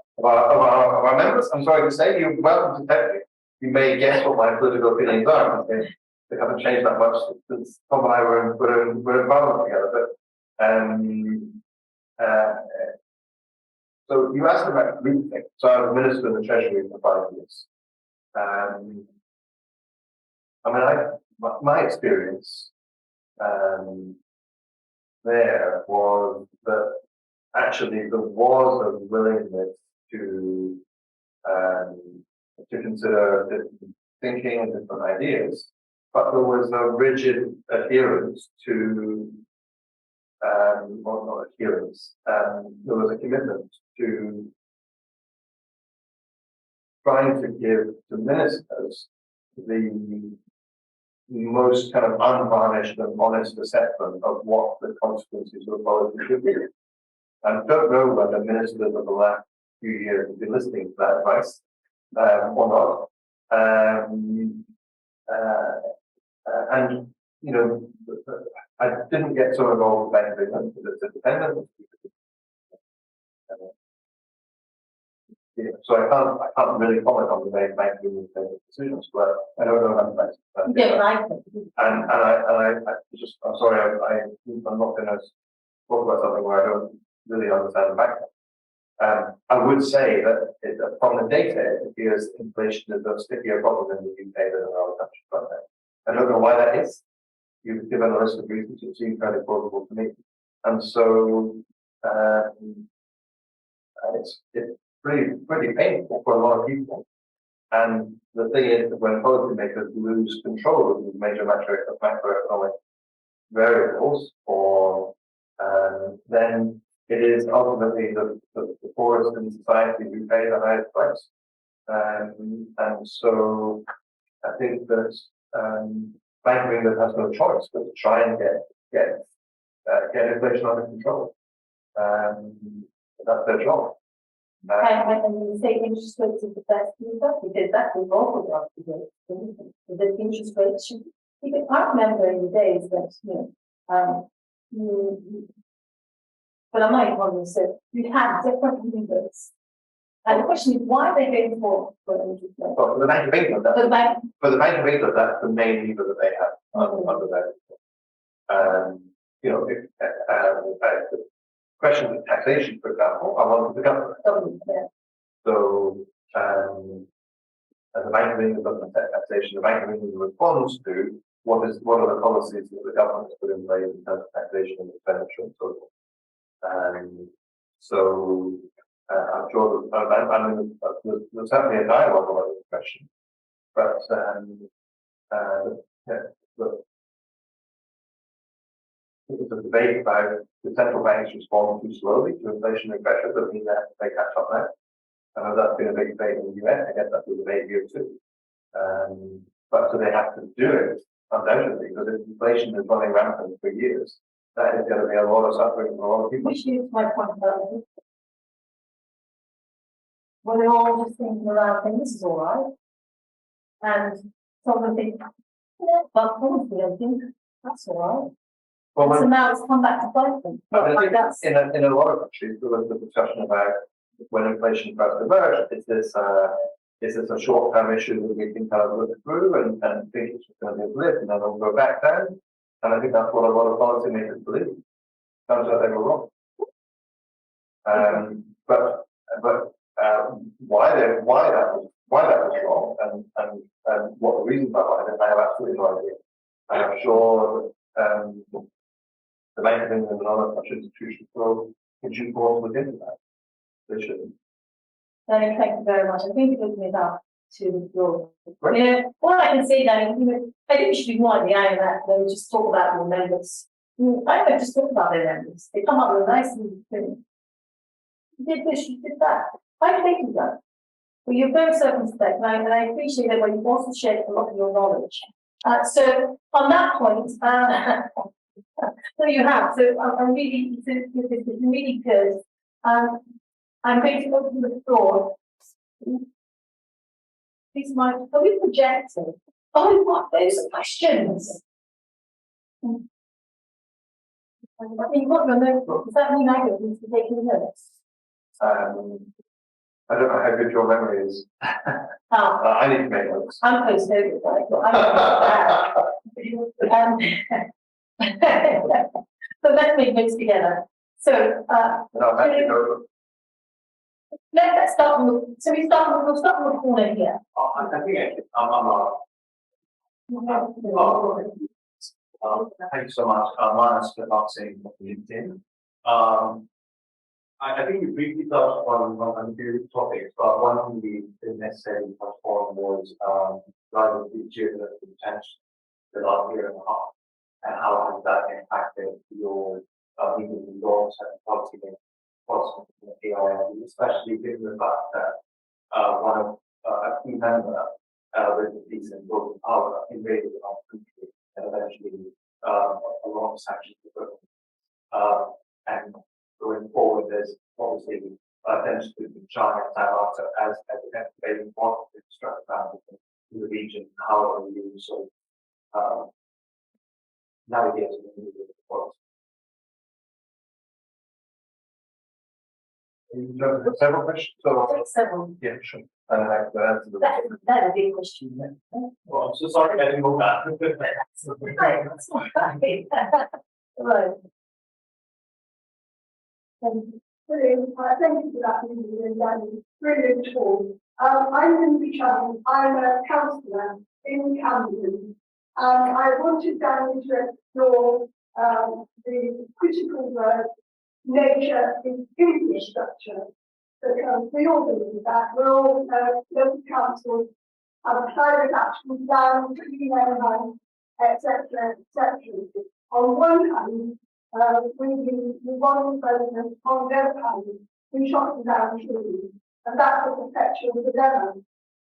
members. I'm sorry to say, you're welcome to tell me. You may guess what my political opinions are. They haven't changed that much since Tom and I were in Parliament together. But so you asked about group things. So I was Minister in the Treasury for 5 years. My experience there was that actually there was a willingness to consider different thinking and different ideas, but there was a rigid adherence to, well, not adherence, there was a commitment to trying to give to ministers the most kind of unvarnished and honest assessment of what the consequences of policy should be. And I don't know whether ministers of the last few years have been listening to that advice or not. And I didn't get so involved with banking because it's independent. So I can't really comment on the way banking decisions, but I don't know how to I'm sorry, I'm not going to talk about something where I don't really understand the background. I would say that from the data, it appears inflation is a stickier problem in the UK than in other countries right now. I don't know why that is. You've given a list of reasons that seem fairly plausible to me. And so it's pretty painful for a lot of people. And the thing is that when policymakers lose control of these major macroeconomic variables, or then it is ultimately the poorest in society who pay the highest price. And so I think that Bank of England has no choice but to try and get inflation under control. That's their job. And you say interest rates is the best result because that's the local job to do. The interest rates should. I remember in the days that but I'm not economist, so you had different levers. And the question is, why are they going for interest rates? Well, for the Bank of England, for the Bank of England, that's the main lever that they have under that. The question of taxation, for example, I want the government. Yeah. So, as the Bank of England doesn't set taxation, the Bank of England responds to what are the policies that the government has put in place in terms of taxation and expenditure and so forth. So I'm sure there's certainly a dialogue about this question, but it's a debate about the central banks respond too slowly to inflationary pressure, but mean that they catch up now. I know that's been a big debate in the US. I guess that's a debate here too. But so they have to do it undoubtedly, because if inflation is running rampant for years, that is going to be a lot of suffering for a lot of people. Which is my point about it. Well, they're all just thinking around saying this is all right. And some of them think, yeah, but honestly, I think that's all right. Well, so now it's come back to bite them. In a lot of countries, there was the discussion about when inflation first emerged, is this a short-term issue that we can kind of look through and think it's just going to be a blip and then it'll go back down? And I think that's what a lot of policymakers believe. Turns out they were wrong. But why that was wrong and what the reasons are, I have absolutely no idea. I'm sure the Bank of England and other such institutions will in course look into that. They should. Danny, thank you very much. I think it opened it up to the floor. Right. You know, all I can say, Danny, you know, I think we should be more at the eye of that. They just talk about your members. I don't just talk about their members. They come up with a nice little thing. You did this, you did that. I think that. But you're very circumspect, and I appreciate that when you've also shared a lot of your knowledge. So on that point, so you have. So I'm really, this is really good. I'm going to open the floor. Please, Mike, are we projecting? Oh, what? Those are questions. I think you've got your notebook. Does that mean I don't need to be taking notes? I don't know how good your memory is. I need to make notes. I'm post-COVID, so let's make notes together. So, let's start with, so we'll start with the corner here. I think thank you so much. Mine is not saying LinkedIn. I think we briefly touched on a few topics, but one thing we didn't necessarily touch on was rather the geopolitical tension the last year and a half, and how has that impacted your medium and long-term policy in the AIIB, especially given the fact that one of a key member with a decent voting power invaded our country and eventually a lot of sanctions were put and going forward, there's obviously tensions between China and Taiwan as a debating part of the infrastructure in the region. How are you sort of navigating the new policy? Several questions. So, Several. yeah, sure. And I have to answer the That's a big question. Well, I'm so sorry I didn't go back. Right. Brilliant. Thank you for that, brilliant talk. I'm Mimi Ajibadé. I'm a councillor in Camden, and I wanted Danny to explore the critical nature of infrastructure, because we all believe that. We're all local councils have a climate action plan, clean air, etc., etc. On one hand, we want president, on the other hand, we shot down trees, and that's a perpetual dilemma.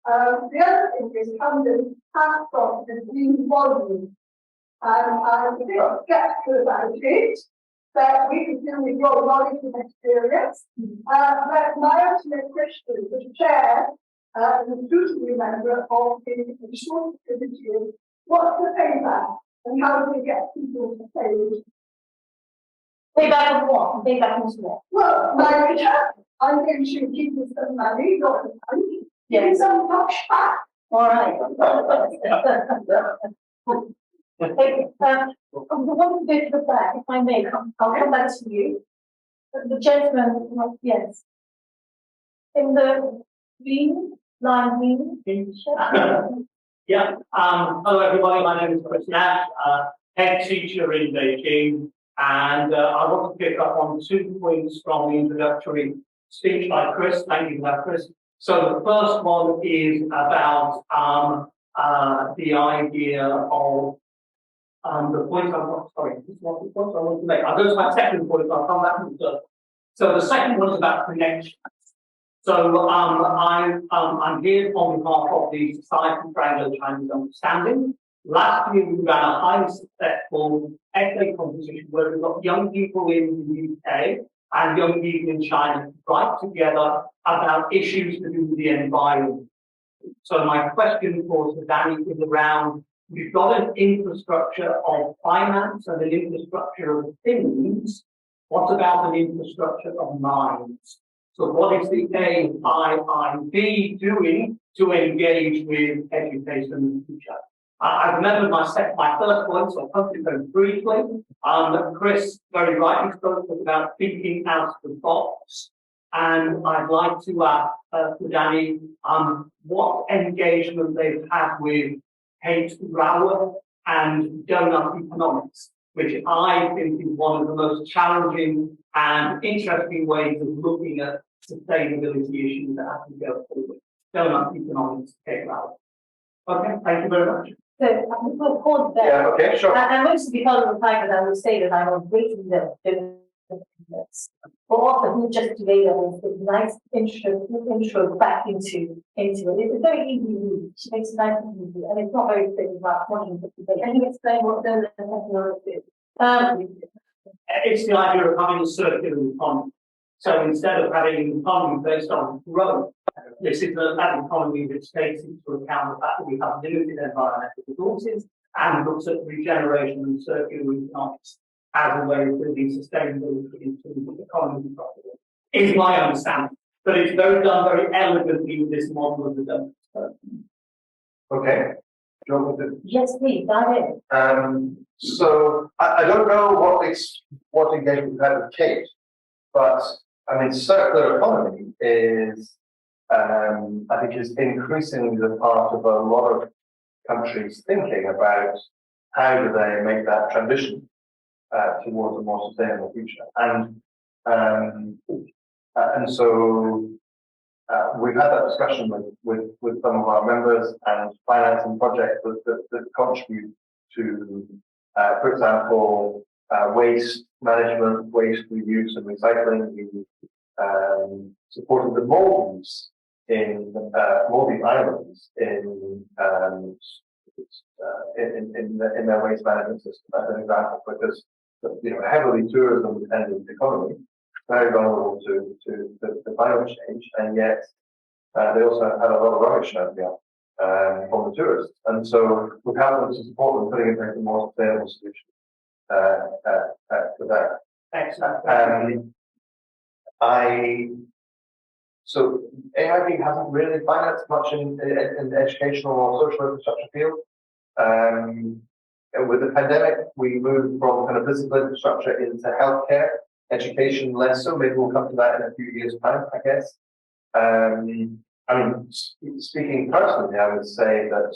The other thing is Camden has got the green volume, and I'm a bit skeptical about it, but we can do with your knowledge and experience. But my ultimate question is the chair, the duty member of the short activity is, what's the payback, and how do we get people to pay it? Payback of what? Payback of what? Well, my return. I'm going to give you some money, not the money. Give me some cash back. All right. Okay. One bit of the back, if I may, I'll come back to you. The gentleman, yes. In the green, line green. Yeah. Hello, everybody. My name is Chris Nash, head teacher in Beijing. And I want to pick up on 2 points from the introductory speech by Chris. Thank you for that, Chris. So the first one is about the idea of the point this is what the point I want to make. I'll go to my second point, I'll come back to the third. So the second one is about connections. So I'm here on behalf of the Society for Anglo-Chinese Understanding. Last year, we ran a highly successful essay competition where we got young people in the UK and young people in China to write together about issues to do with the environment. So my question for Danny is around, we've got an infrastructure of finance and an infrastructure of things. What about an infrastructure of minds? So what is the AIIB doing to engage with education in the future? I remember my first point, so I'll come very briefly. Chris very rightly spoke about thinking out of the box. And I'd like to ask Danny what engagement they've had with Kate Rauer and donut economics, which I think is one of the most challenging and interesting ways of looking at sustainability issues that have to go forward. Donut economics, take that. Okay, thank you very much. So I'm going to pause there. Yeah, okay, sure. And mostly because of the fact that I would say that I was waiting there. But also just today there was a nice intro back into it. It's a very easy read. She makes it nice and easy, and it's not very thick about 150 pages. Can you explain what the technology is? It's the idea of having a circular economy. So instead of having an economy based on growth, this is that economy which takes into account the fact that we have limited environmental resources and looks at regeneration and circular economics as a way of building sustainability into the economy properly, is my understanding. But it's done very elegantly with this model of the donut. Okay. Do you want me to? Yes, please, dive in. So I don't know what engagement you've had with Kate, but I mean, circular economy is, I think, is increasingly the part of a lot of countries thinking about how do they make that transition towards a more sustainable future. And so we've had that discussion with some of our members and financing projects that contribute to, for example, waste management, waste reuse and recycling. We supported the Maldives Maldive Islands in their waste management system as an example, because a heavily tourism dependent economy, very vulnerable to climate change, and yet they also had a lot of rubbish out there from the tourists. And so we've helped them to support them putting in place a more sustainable solution to that. Excellent. So AIIB hasn't really financed much in the educational or social infrastructure field. With the pandemic, we moved from kind of physical infrastructure into healthcare, education less so. Maybe we'll come to that in a few years' time, I guess. I mean, speaking personally, I would say that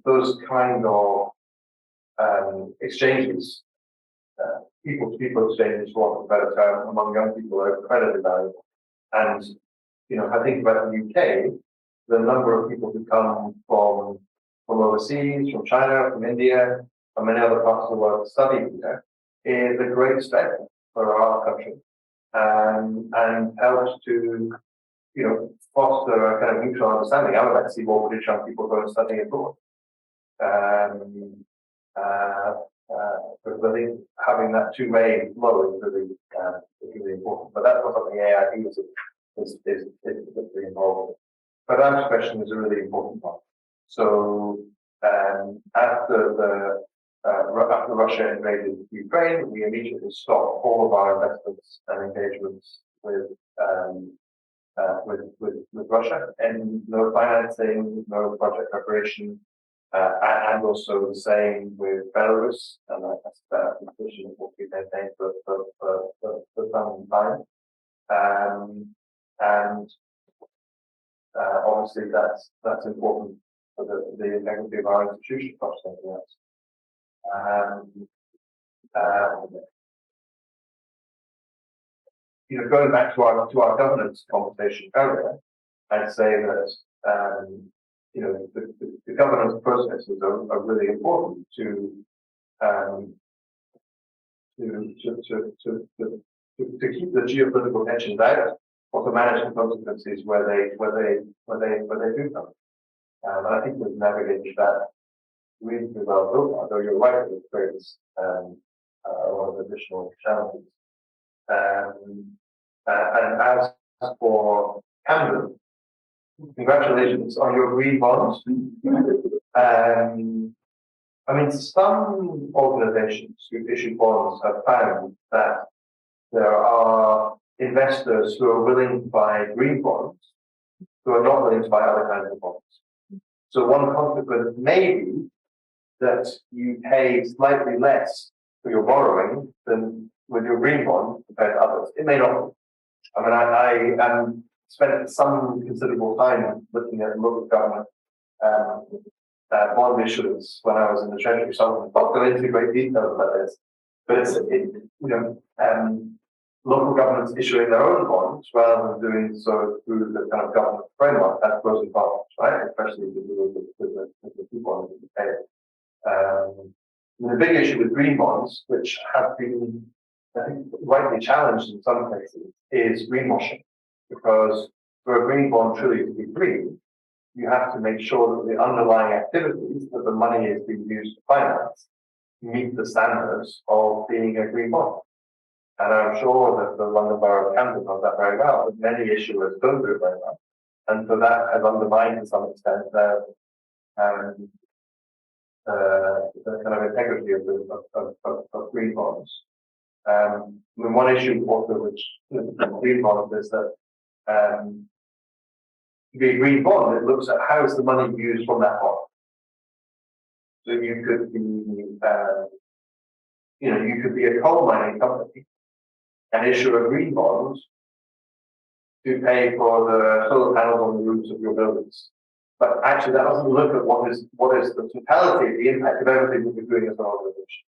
those kind of exchanges, people-to-people exchanges, for want of a better term, among young people are incredibly valuable. And I think about the UK, the number of people who come from overseas, from China, from India, from many other parts of the world to study here, is a great strength for our country, and helps to foster a kind of mutual understanding. I would like to see more British young people go and study abroad. Because I think having that two-way flow is really important. But that's not something AIIB is particularly involved in. But that question is a really important one. So after Russia invaded Ukraine, we immediately stopped all of our investments and engagements with Russia, and no financing, no project preparation, and also the same with Belarus, and that's a position that will be maintained for some time. And obviously that's important for the integrity of our institution, not something else. Going back to our governance conversation earlier, I'd say that the governance processes are really important to keep the geopolitical tensions out, or to manage the consequences where they do come. And I think we've navigated that reasonably well so far, though you're right, it creates a lot of additional challenges. And as for Camden, congratulations on your green bonds. I mean, some organizations who issue bonds have found that there are investors who are willing to buy green bonds who are not willing to buy other kinds of bonds. So one consequence may be that you pay slightly less for your borrowing than with your green bond compared to others. It may not be. I mean, I spent some considerable time looking at local government bond issuance when I was in the Treasury, so I'm not going into great detail about this, but local governments issuing their own bonds rather than doing so through the kind of government framework. That's pros and cons, right? Especially with the two bonds in the UK. The big issue with green bonds, which have been, I think, rightly challenged in some places, is greenwashing. Because for a green bond truly to be green, you have to make sure that the underlying activities that the money is being used to finance meet the standards of being a green bond. And I'm sure that the London Borough of Camden does that very well, but many issuers don't do it very well. And so that has undermined to some extent the kind of integrity of green bonds. One issue also which green bonds is that to be a green bond, it looks at how is the money used from that bond. So you could be, you could be a coal mining company and issue a green bond to pay for the solar panels on the roofs of your buildings. But actually, that doesn't look at what is the totality of the impact of everything that you're doing as an organization.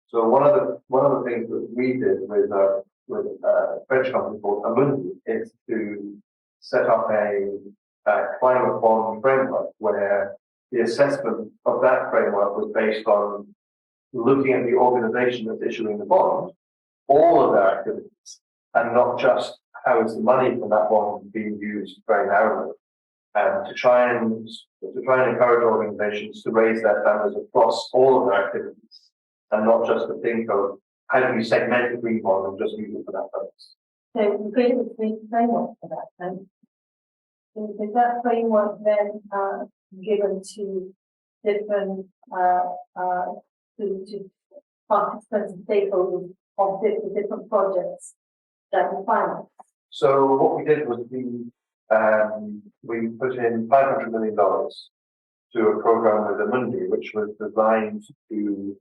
So one of the things that we did with a French company called Amundi is to set up a climate bond framework where the assessment of that framework was based on looking at the organization that's issuing the bond, all of their activities, and not just how is the money from that bond being used very narrowly. To try and encourage organizations to raise their standards across all of their activities, and not just to think of how do you segment the green bond and just use it for that purpose. So we created a green framework for that, and is that framework then given to different to participants and stakeholders of different projects that we finance? So what we did was we put in $500 million to a program with Amundi, which was designed to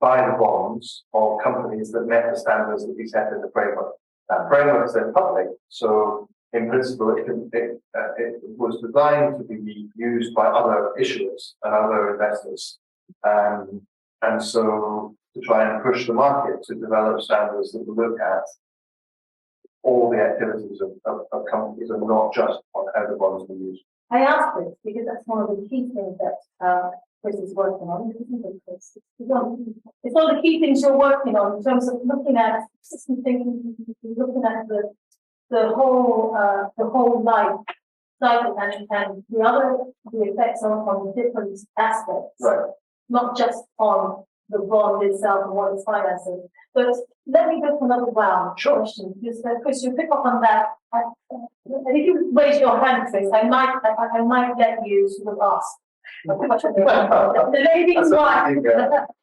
buy the bonds of companies that met the standards that we set in the framework. That framework is then public, so in principle it was designed to be used by other issuers and other investors, and so to try and push the market to develop standards that will look at all the activities of companies and not just on how the bonds are used. I ask this because that's one of the key things that Chris is working on, isn't it, Chris? It's all the key things you're working on in terms of looking at system thinking, looking at the whole life cycle and the effects on different aspects, right? Not just on the bond itself and what it's financing. But let me go for another round. Sure. Question. Because Chris, you pick up on that. And if you raise your hand, Chris, I might let you sort of ask. The lady in white.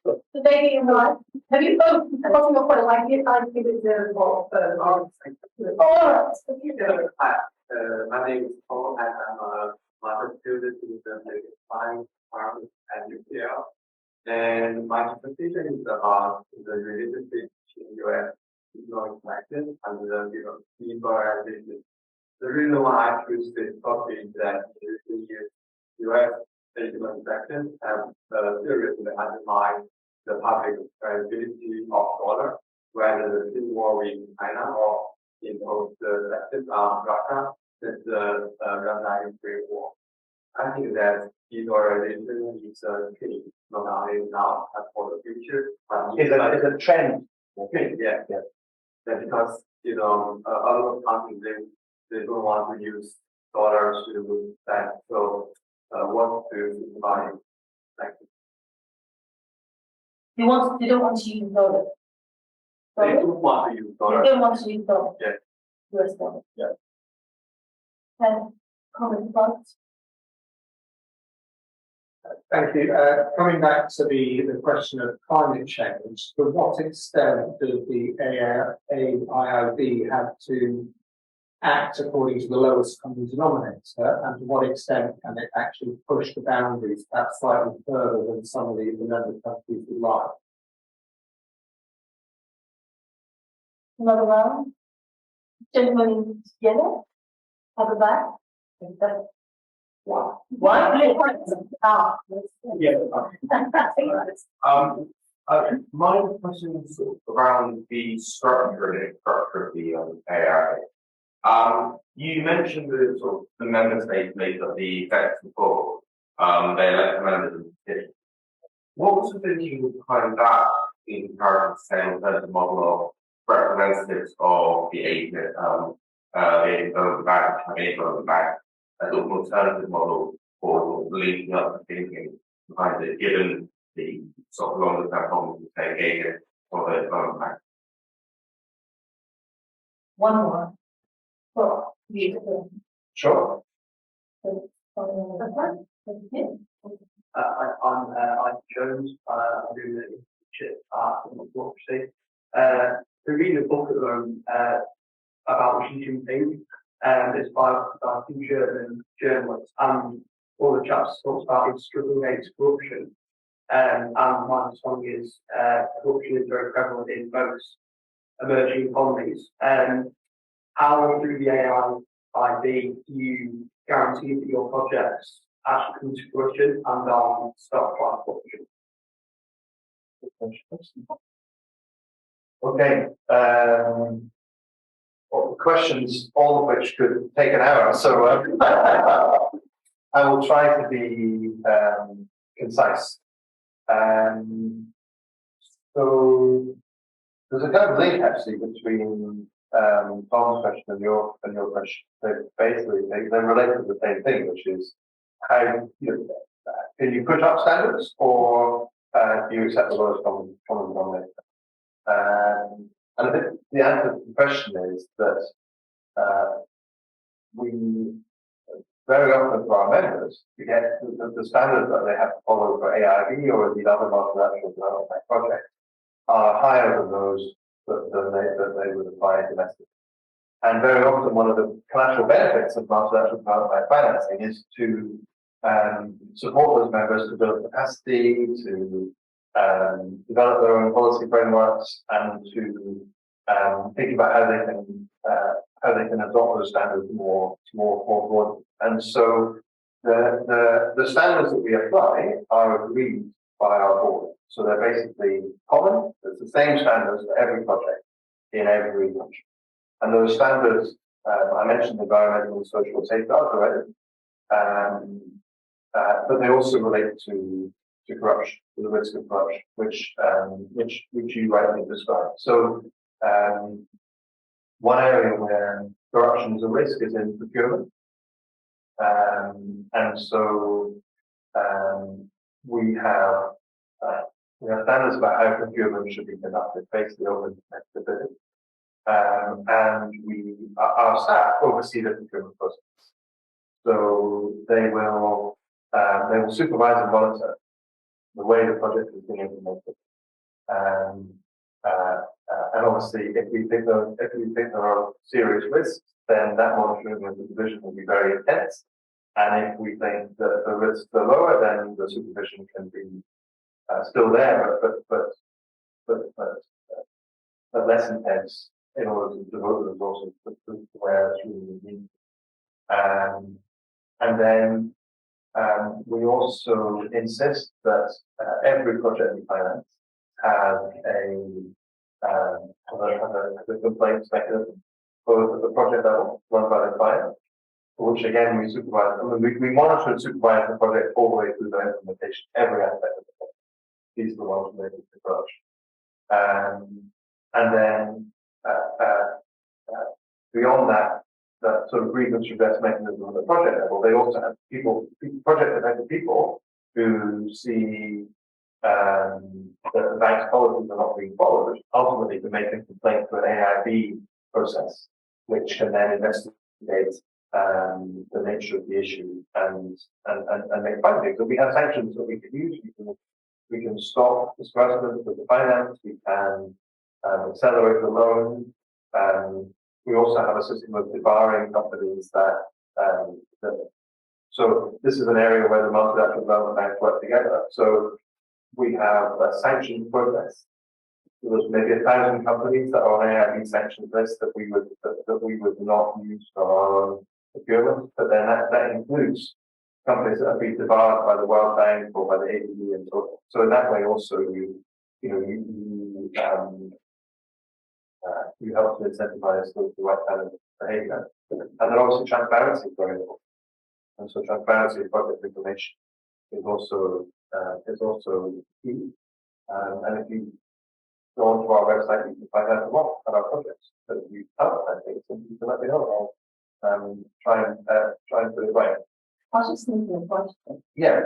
The lady in white. Have you both got your point? I give it the ball. All right. My name is Paul, and I'm a master student in the medical science department at UCL. And my presentation is about the relationship between U.S. economic practice and the liberalization. The reason why I choose this topic is that in the U.S. economic practice have seriously undermined the public credibility of dollar, whether the civil war in China or impose the sanctions on Russia since the Russian Ukraine war. I think that de-dollarization is a key, not only now but for the future. But it's a trend. Okay, yeah. Because a lot of countries they don't want to use dollars to move that. So what do you buy? Thank you. They don't want to use dollars. They don't want to use dollars. They don't want to use dollars. Yeah. US dollars. Yeah. And comment about. Thank you. Coming back to the question of climate change, to what extent does the AIIB have to act according to the lowest common denominator, and to what extent can it actually push the boundaries perhaps slightly further than some of the member countries would like? Another round. Gentlemen together. At the back. Why? Yeah. My question is sort of around the structure of the AI. You mentioned the sort of the member states made up the effects before. They elect the members of the city. What was the thinking behind that in comparison to say the model of representatives of the agent, the bank, the bank, as an alternative model for linking up the thinking behind it, given the sort of longer term problems with say agent or the bank? One more. So, beautiful. Sure. I'm Jones. I'm doing the internship at democracy. We're reading a book at the moment about Xi Jinping, and it's by two German journalists, and all the chaps talks about his struggle against corruption. And my understanding is corruption is very prevalent in most emerging economies. How through the AIIB do you guarantee that your projects actually come to fruition and start corruption? Okay. Well, questions, all of which could take an hour. So I will try to be concise. So there's a kind of link actually between Tom's question and your question. Basically, they relate to the same thing, which is how can you put up standards, or do you accept the lowest common denominator? And I think the answer to the question is that we very often for our members to get the standards that they have to follow for AIIB or indeed other multilateral development projects are higher than those that they would apply domestically. And very often one of the collateral benefits of multilateral development financing is to support those members to build capacity, to develop their own policy frameworks, and to think about how they can adopt those standards more broadly. And so the standards that we apply are agreed by our board. So they're basically common. It's the same standards for every project in every country. And those standards, I mentioned environmental and social safeguards already, but they also relate to corruption, to the risk of corruption, which you rightly described. So one area where corruption is a risk is in procurement. And so we have standards about how procurement should be conducted, basically open competitive bidding. And our staff oversee the procurement process. So they will supervise and monitor the way the project is being implemented. And obviously, if we think there are serious risks, then that monitoring and supervision will be very intense. And if we think that the risks are lower, then the supervision can be still there, but less intense in order to devote the resources to where it's really needed. And then we also insist that every project we finance has a complaints mechanism, both at the project level, run by the client, for which again we supervise. We monitor and supervise the project all the way through the implementation, every aspect of the project. These are the ones related to approach. And then beyond that sort of grievance redress mechanism at the project level, they also have project-affected people who see that the bank's policies are not being followed, ultimately to make a complaint to an AIIB process, which can then investigate the nature of the issue and make findings. So we have sanctions that we can use. We can stop disbursement of the finance. We can accelerate the loan. We also have a system of debarring companies so this is an area where the multilateral development banks work together. So we have a sanctions process. So there's maybe 1,000 companies that are on AIIB sanctions list that we would not use for our own procurement, but then that includes companies that have been debarred by the World Bank or by the AIIB and so on. So in that way, also you help to incentivize the right kind of behaviour. And then obviously transparency is very important. And so transparency of project information is also key. And if you go onto our website, you can find out a lot about our projects. So if you have things, then you can let me know. I'll try and put it right. I was just thinking of a question. Yeah.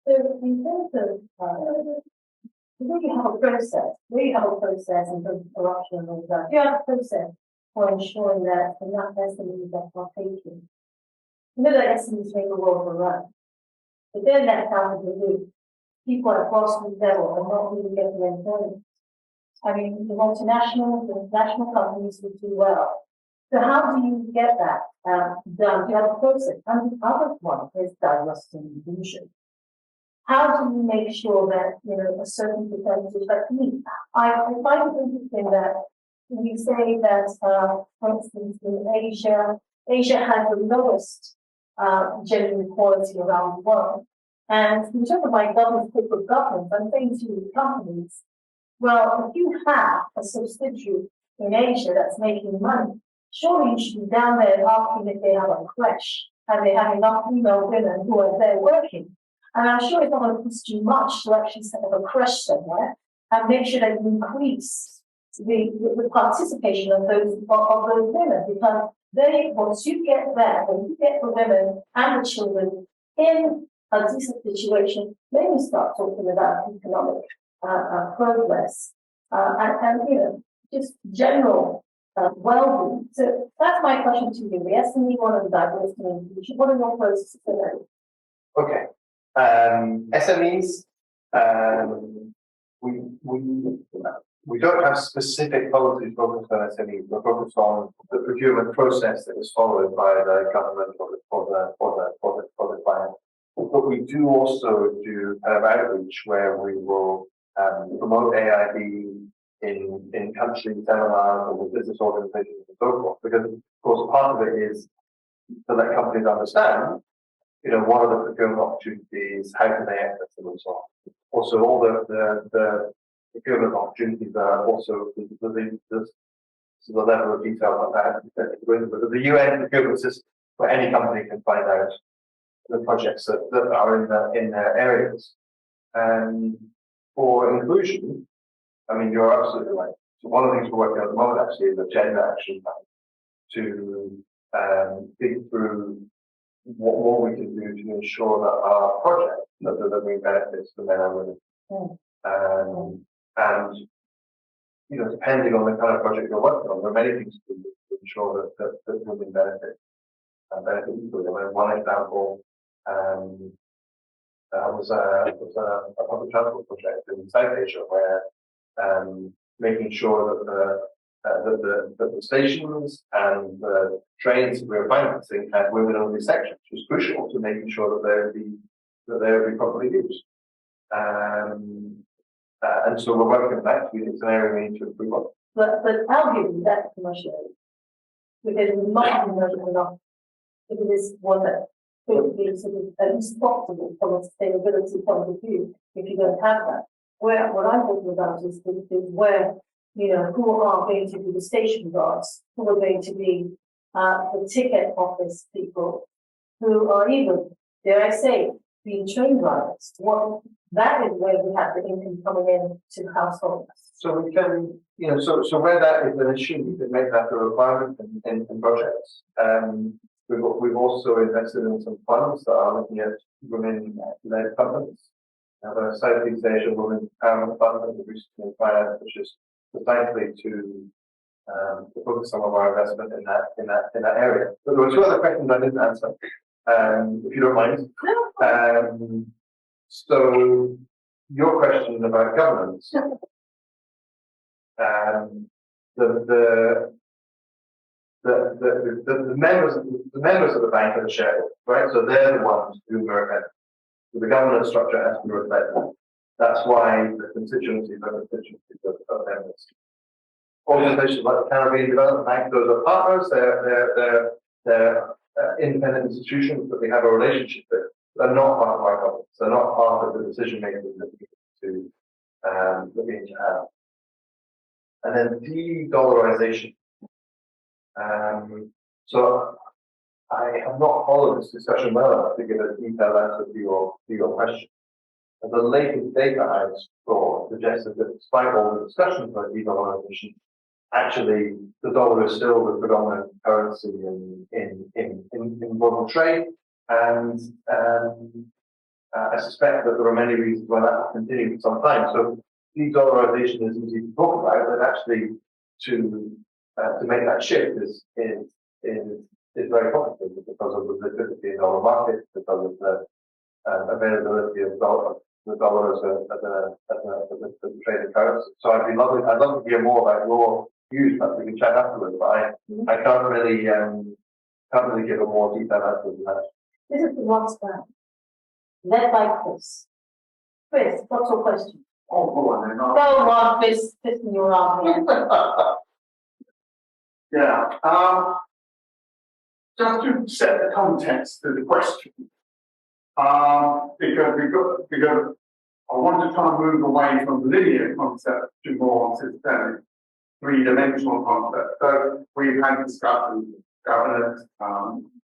So in terms of where you have a process in terms of corruption and all that, you have a process for ensuring that enough SMEs that are taking. You know that SMEs make the world run. But then that out of the loop, people at grassroots level are not really getting employment. I mean, the multinational, the national companies would do well. So how do you get that done? You have a process. And the other one is diversity and inclusion. How do you make sure that, a certain percentage, like me, I find it interesting that we say that, for instance, in Asia has the lowest gender equality around the world. And in terms of my corporate governance, I'm saying to companies, well, if you have a subsidiary in Asia that's making money, surely you should be down there asking if they have a creche and they have enough female women who are there working. And I'm sure it's not going to cost you much to actually set up a creche somewhere and make sure that you increase the participation of those women, because once you get there, when you get the women and the children in a decent situation, then you start talking about economic progress and just general well-being. So that's my question to you. The SME one and the diversity and inclusion. What are your processes for that? Okay. SMEs, we don't have specific policies focused on SMEs. We're focused on the procurement process that is followed by the government for the client. But we do also do kind of outreach where we will promote AIIB in country seminars or with business organizations and so forth. Because of course part of it is to let companies understand, what are the procurement opportunities, how can they access them and so on. Also all the procurement opportunities are also the level of detail that I have to go into. But the UN procurement system where any company can find out the projects that are in their areas. And for inclusion, I mean, you're absolutely right. So one of the things we're working on at the moment actually is a gender action plan to think through what we can do to ensure that our projects are delivering benefits for men and women. And depending on the kind of project you're working on, there are many things to do to ensure that women benefit equally. I mean, one example was a public transport project in South Asia where making sure that the stations and the trains that we were financing had women-only sections was crucial to making sure that they would be properly used. And so we're working on that. It's an area we need to improve on. But arguably that's commercial, because we might be measured enough if it is one that could be sort of at least profitable from a sustainability point of view. If you don't have that, what I'm talking about is where who are going to be the station guards, who are going to be the ticket office people, who are even, dare I say, being train drivers. That is where we have the income coming in to households. So we can, so where that is an issue, we can make that a requirement in projects. We've also invested in some funds that are looking at women-led companies. The Southeast Asia Women Empowerment Fund that we recently financed, which is precisely to focus some of our investment in that area. But there were two other questions I didn't answer, if you don't mind. So your question about governance, the members of the bank are the shareholders, right? So they're the ones who are affected. So the governance structure has to reflect that. That's why the constituencies are constituencies of members. Organizations like the Caribbean Development Bank, those are partners. They're independent institutions that we have a relationship with. They're not part of our governance. They're not part of the decision making that we need to have. And then de-dollarization. So I have not followed this discussion well enough to give a detailed answer to your question. And the latest data I saw suggested that despite all the discussions about de-dollarization, actually the dollar is still the predominant currency in global trade, and I suspect that there are many reasons why that will continue for some time. So de-dollarization is easy to talk about, but actually to make that shift is very complicated because of the liquidity in dollar markets, because of the availability of the dollar as a trading currency. So I'd love to hear more about your views, but we can chat afterwards. But I can't really give a more detailed answer than that. This is what's done. Led by Chris. Chris, what's your question? Oh, go on then. Go on, Chris. This is your arm here. Yeah. Just to set the context to the question, because I want to try and move away from linear concept to more systemic, three-dimensional concept. So we've had discussions, governance,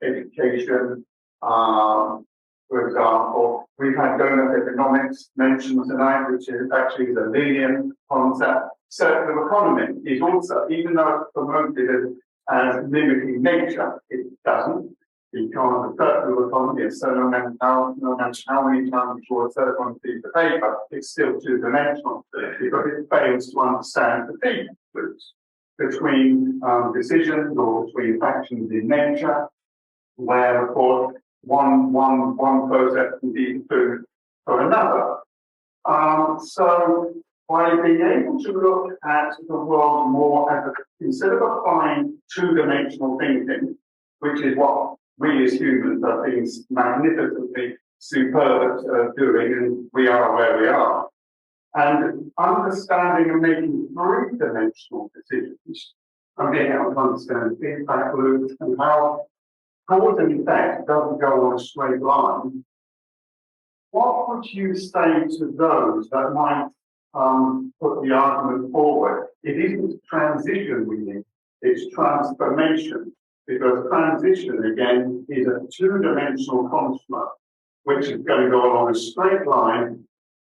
education, for example. We've had donor economics mentioned tonight, which is actually the linear concept. Circular economy is also, even though it's promoted as mimicking nature, it doesn't. Because the circular economy is so no matter how many times you draw a circle on a piece of paper, it's still two-dimensional because it fails to understand the difference between decisions or between actions in nature, where of course one process can be food for another. So by being able to look at the world more as instead of applying two-dimensional thinking, which is what we as humans are being magnificently superb at doing, and we are where we are, and understanding and making three-dimensional decisions, and being able to understand feedback loops and how cause and effect doesn't go on a straight line. What would you say to those that might put the argument forward? It isn't transition we need, it's transformation. Because transition, again, is a two-dimensional construct, which is going to go along a straight line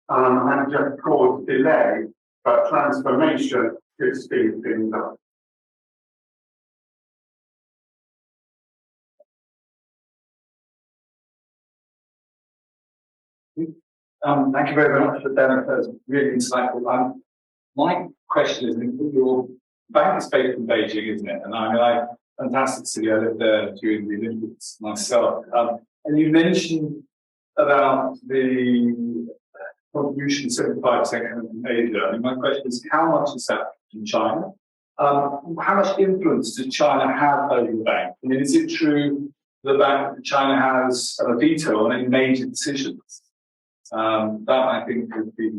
and just cause delay, but transformation could speed things up. Thank you very much for that. That's really insightful. My question is, your bank is based in Beijing, isn't it? And fantastic city. I lived there during the Olympics myself. And you mentioned about the contribution 75% from Asia. And my question is, how much is that in China? How much influence does China have over the bank? I mean, is it true that China has a veto on any major decisions? That I think would be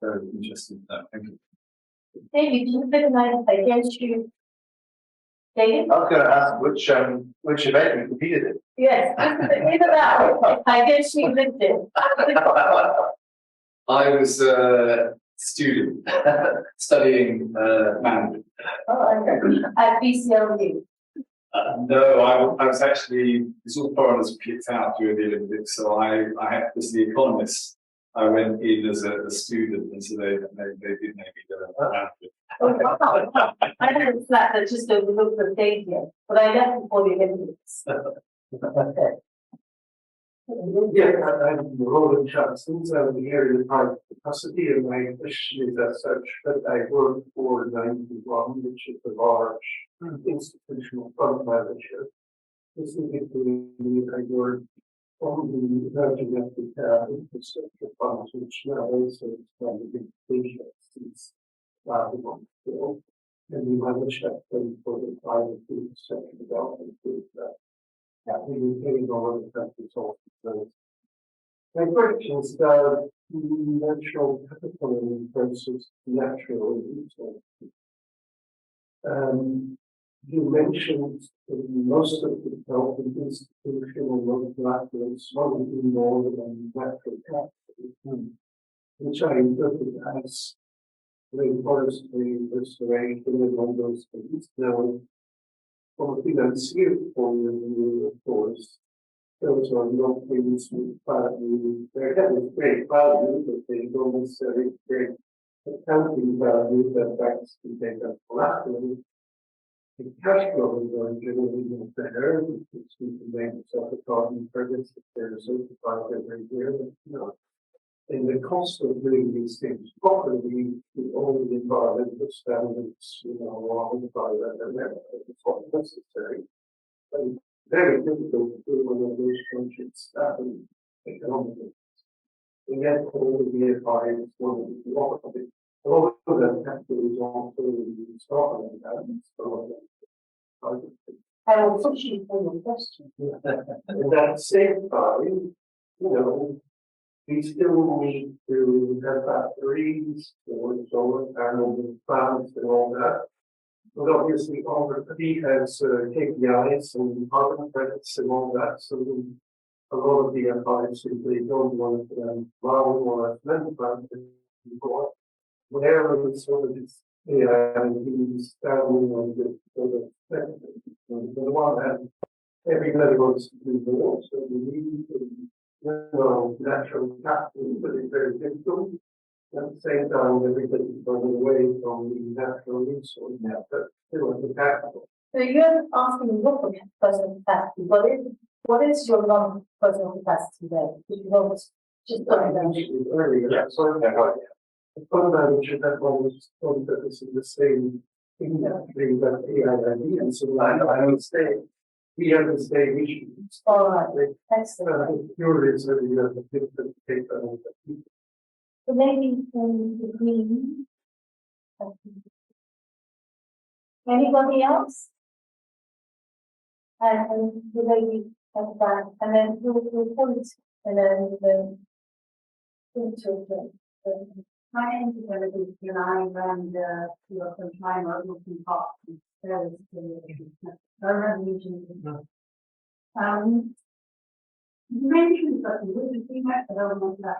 very interesting. Thank you. David, do you recognize against you? David? I was going to ask which event you competed in. Yes, either that. I guess she lived it. I was a student studying management. Oh, okay. At BCLU. No, I was actually, all foreigners were kicked out during the Olympics, so I had to be the economist. I went in as a student, and so they did make me management. I had a flat that just overlooked the stadium, but I left before the Olympics. Yeah, I'm Roland Johnson's. I'm the area of high capacity, and my question is as such that I work for 91, which is a large institutional fund manager. Specifically, I work on the emerging Africa infrastructure funds, which now also expanded in Asia since last month. And we manage that fund for the private infrastructure development group that we paying all of the resources. My question is about the natural capital versus natural resources. you mentioned most of the development institutional multilateral sovereignty more than natural capital, which I interpret as the forestry, restoration, and all those things. Now, from a financier point of view, of course, those are not things with value. They have great value, but they don't necessarily create accounting value that banks can take up collateral. The cash flow is going generally much better, because we can make yourself a carbon credits if they're certified every year. But, you know, and the cost of doing these things properly with all the environmental standards, you know, along with that, it's not necessary. And very difficult to do when these countries happen economically. And yet, all the BFI is one of the lot of it. A lot of them capital is also in Scotland and so on. I will push you for your question. And at the same time, you know, we still need to have batteries or solar panels and plants and all that. But obviously, he has KPIs and carbon credits and all that. So a lot of the FIs simply don't want to allow more cement plants anymore. Wherever the sort of this AIIB standing on the sort of spectrum. On the one hand, everybody wants to do more, so we need natural capital, but it's very difficult. At the same time, everybody's running away from the natural resource now, but still the capital. So you're asking what for personal capacity. What is your non-personal capacity there? Because you know, just I mentioned it earlier. Yeah, sorry, the fund manager that always thought that this is the same thing that AIIB, and so I would say we have the same issues. all right. Excellent. Curious that you have a different take on it. So maybe from the green. Anybody else? And the lady at the back, and then we'll point, and then children. My name is Elizabeth, and I run the European China Open Park Service region. You mentioned that you really think that development that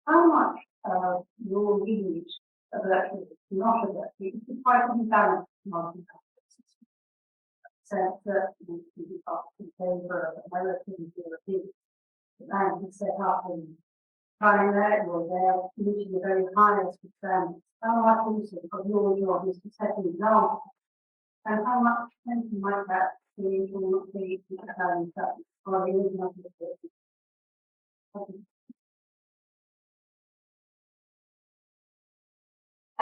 how much of your reach of electricity, not electricity, is quite unbalanced so certainly to be up in favor of relatively European and to set up in China or they're reaching the very highest percent. How much also of your job is to set an example? And how much attention might that be to not be or the original?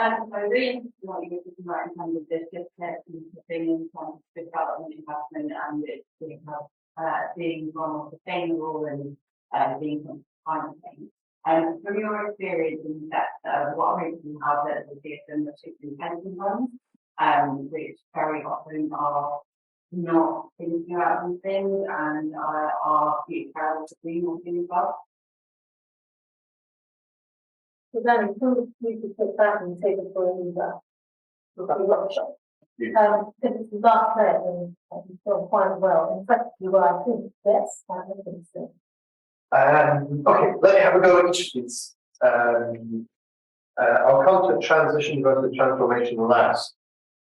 I really want you to write in terms of this just thing from development investment and it's being more sustainable and being climate change. And from your experience in that, what makes you have that the particularly pension funds, which very often are not thinking about these things and are being careful to be more things about. So then we could put that and take it for a workshop. Because it's the last day and you feel quite well. In fact, you are, I think, yes, I think so. Okay, let me have a go at each of these. I'll come to transition versus transformation last.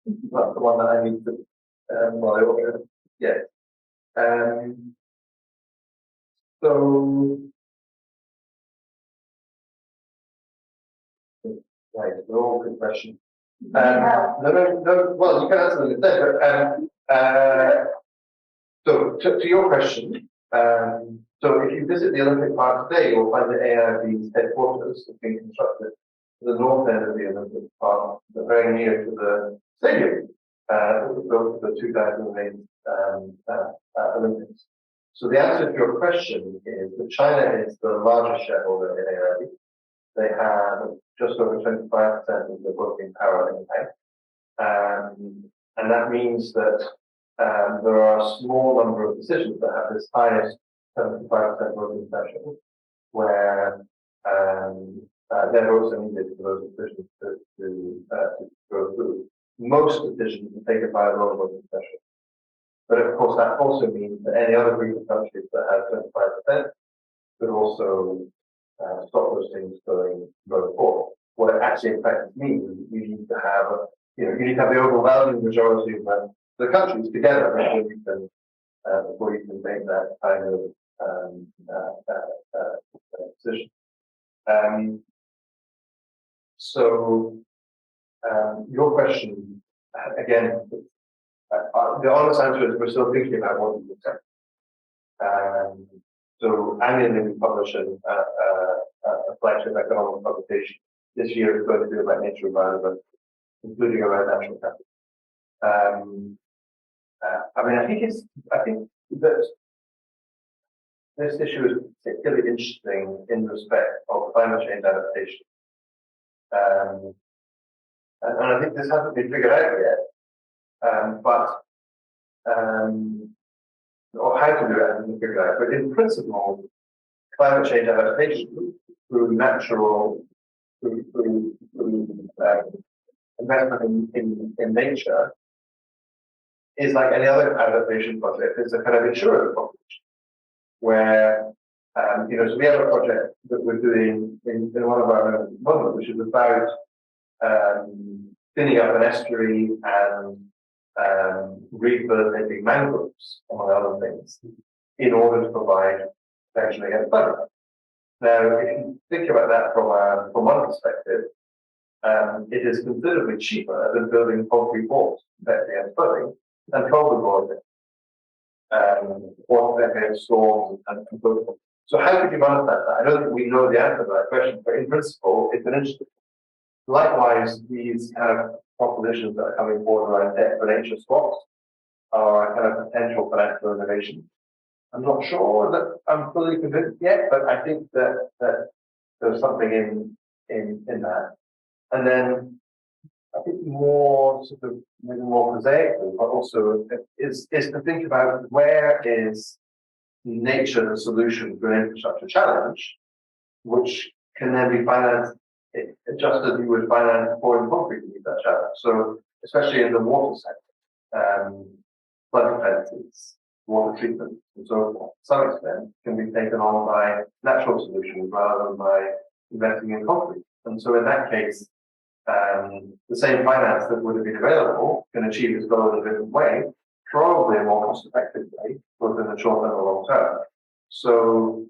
That's the one that I need to, yeah. So, right, they're all good questions. No, well, you can answer them instead, but so to your question, so if you visit the Olympic Park today, you'll find the AIIB's headquarters have been constructed to the north end of the Olympic Park, but very near to the stadium that was built for the 2008 Olympics. So the answer to your question is that China is the largest shareholder in AIIB. They have just over 25% of the working power in the bank. And that means that there are a small number of decisions that have this highest 75% voting threshold, where their votes are needed for those decisions to go through. most decisions are taken by a local concession. But of course, that also means that any other group of countries that have 25% could also stop those things going forward. What it actually in practice means is that you need to have, you need to have the overwhelming majority of the countries together before you can make that kind of decision. Your question, again, the honest answer is we're still thinking about what we accept. So annually we publish a flagship economic publication. This year is going to be about nature and biodiversity, including around natural capital. I think that this issue is particularly interesting in respect of climate change adaptation. And I think this hasn't been figured out yet, or how to do it hasn't been figured out. But in principle, climate change adaptation through investment in nature is like any other adaptation project. It's a kind of insurance proposition where, so we have a project that we're doing in one of our moments, which is about thinning up an estuary and rehabilitating mangroves, among other things, in order to provide protection against flooding. Now, if you think about that from one perspective, it is considerably cheaper than building concrete walls to protect against flooding and COVID boarding, or protect against storms and so forth. So how could you monetize that? I don't think we know the answer to that question, but in principle, it's an interesting. Likewise, these kind of propositions that are coming forward around debt for nature swaps are a kind of potential financial innovation. I'm not sure that I'm fully convinced yet, but I think that there's something in that. And then I think maybe more prosaically, but also is to think about where is nature the solution to an infrastructure challenge, which can then be financed just as you would finance pouring concrete to meet that challenge. So especially in the water sector, flood defences, water treatment, and so forth, to some extent, can be taken on by natural solutions rather than by investing in concrete. And so in that case, the same finance that would have been available can achieve its goal in a different way, probably a more cost-effective way, both in the short and the long term. So